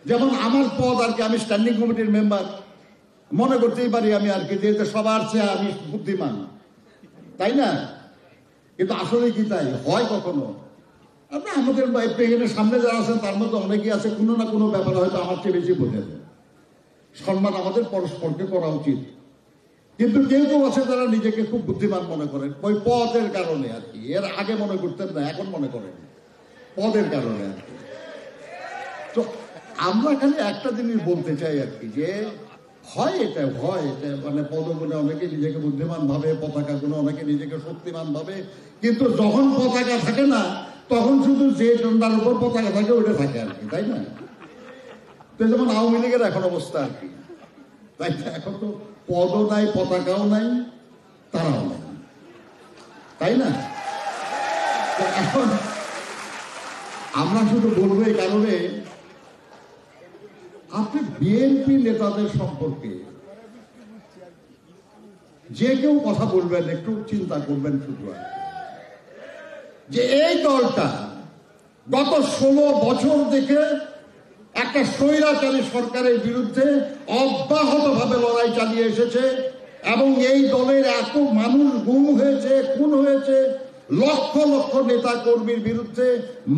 যেমন আমার পদ আর কি, আমি স্ট্যান্ডিং কমিটির মেম্বার, মনে করতেই পারি আমি আর কি যে সবার চেয়ে আমি বুদ্ধিমান, তাই না? কিন্তু আসলে কি তাই হয় কখনো? আপনি আমাদের এখানে সামনে যারা আছেন তার মধ্যে অনেকেই আছে কোনো না কোনো ব্যাপারে হয়তো আমার চেয়ে বেশি বোঝেন। সম্মান আমাদের পরস্পরকে করা উচিত। কিন্তু কেউ কেউ আছে যারা নিজেকে খুব বুদ্ধিমান মনে করেন ওই পদের কারণে আর কি। এর আগে মনে করতেন না, এখন মনে করেন পদের কারণে আর কি। তো আমরা খালি একটা জিনিস বলতে চাই আর কি, যে হয় এটা মানে পদগুণে অনেকে নিজেকে বুদ্ধিমান ভাবে, পতাকা গুণে অনেকে নিজেকে শক্তিমান ভাবে, কিন্তু যখন পতাকা থাকে না তখন শুধু যে ডন্ডার উপর পতাকা থাকে ওটা থাকে আর কি, তাই না? তো যেমন আওয়ামী লীগের এখন অবস্থা আর কি, তাই না? এখন তো পদও নাই, পতাকাও নাই, তারাও নাই, তাই না? এখন আমরা শুধু বলবো এই কারণে, আপনি বিএনপি নেতাদের সম্পর্কে যে কেউ কথা বলবেন একটু চিন্তা করবেন শুধু, যে এই দলটা গত 16 বছর থেকে একটা স্বৈরাচারী সরকারের বিরুদ্ধে অব্যাহতভাবে লড়াই চালিয়ে এসেছে, এবং এই দলের এত মানুষ গুম হয়েছে, খুন হয়েছে, লক্ষ লক্ষ নেতা কর্মীর বিরুদ্ধে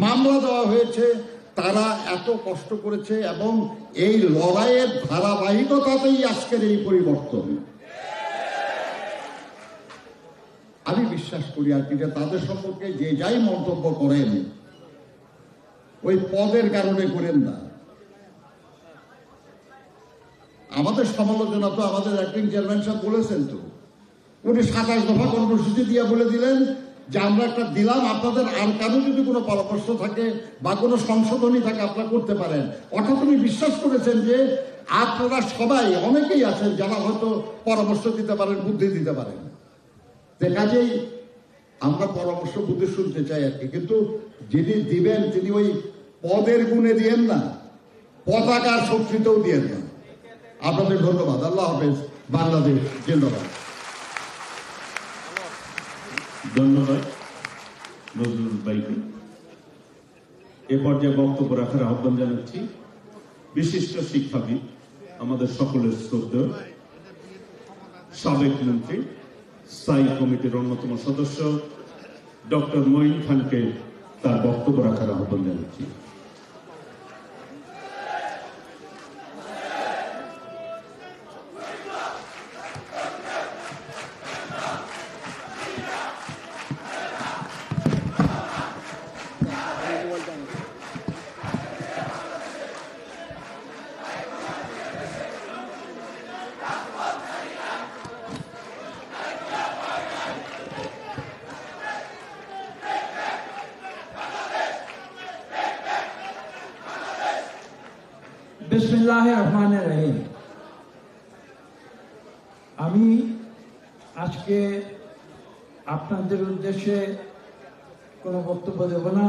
মামলা দেওয়া হয়েছে, তারা এত কষ্ট করেছে, এবং এই লড়াইয়ের ধারাবাহিকতাতেই আজকের এই পরিবর্তন। আমি বিশ্বাস করি আর কি, যে তাদের সম্পর্কে যে যাই মন্তব্য করেন ওই পদের কারণে করেন না। আমাদের সমালোচনা তো আমাদের অ্যাক্টিং চেয়ারম্যান সাহেব বলেছেন, তো উনি 27 দফা কর্মসূচি দিয়ে বলে দিলেন যে আমরা একটা দিলাম, আপনাদের আর কারো যদি কোনো পরামর্শ থাকে বা কোনো সংশোধনী থাকে আপনারা করতে পারেন। অর্থাৎ উনি বিশ্বাস করেছেন যে আপনারা সবাই, অনেকেই আছেন যারা হয়তো পরামর্শ দিতে পারেন, বুদ্ধি দিতে পারেন। কাজেই আমরা পরামর্শ বুদ্ধি শুনতে চাই আর কি, কিন্তু যিনি দিবেন তিনি ওই পদের গুণে দিয়েন না, পতাকার শক্তিতেও দিয়েন না। আপনাদের ধন্যবাদ। আল্লাহ হাফেজ। বাংলাদেশ জিন্দাবাদ। ধন্যবাদ নজরুল ভাইকে। এ পর্যায়ে বক্তব্য রাখার আহ্বান জানাচ্ছি বিশিষ্ট শিক্ষাবিদ, আমাদের সকলের শ্রদ্ধেয় সাবেক মন্ত্রী, স্থায়ী কমিটির অন্যতম সদস্য ডক্টর মঈন খানকে তার বক্তব্য রাখার আহ্বান জানাচ্ছি। বিসমিল্লাহির রহমানির রহিম। আমি আজকে আপনাদের উদ্দেশ্যে কোনো বক্তব্য দেব না।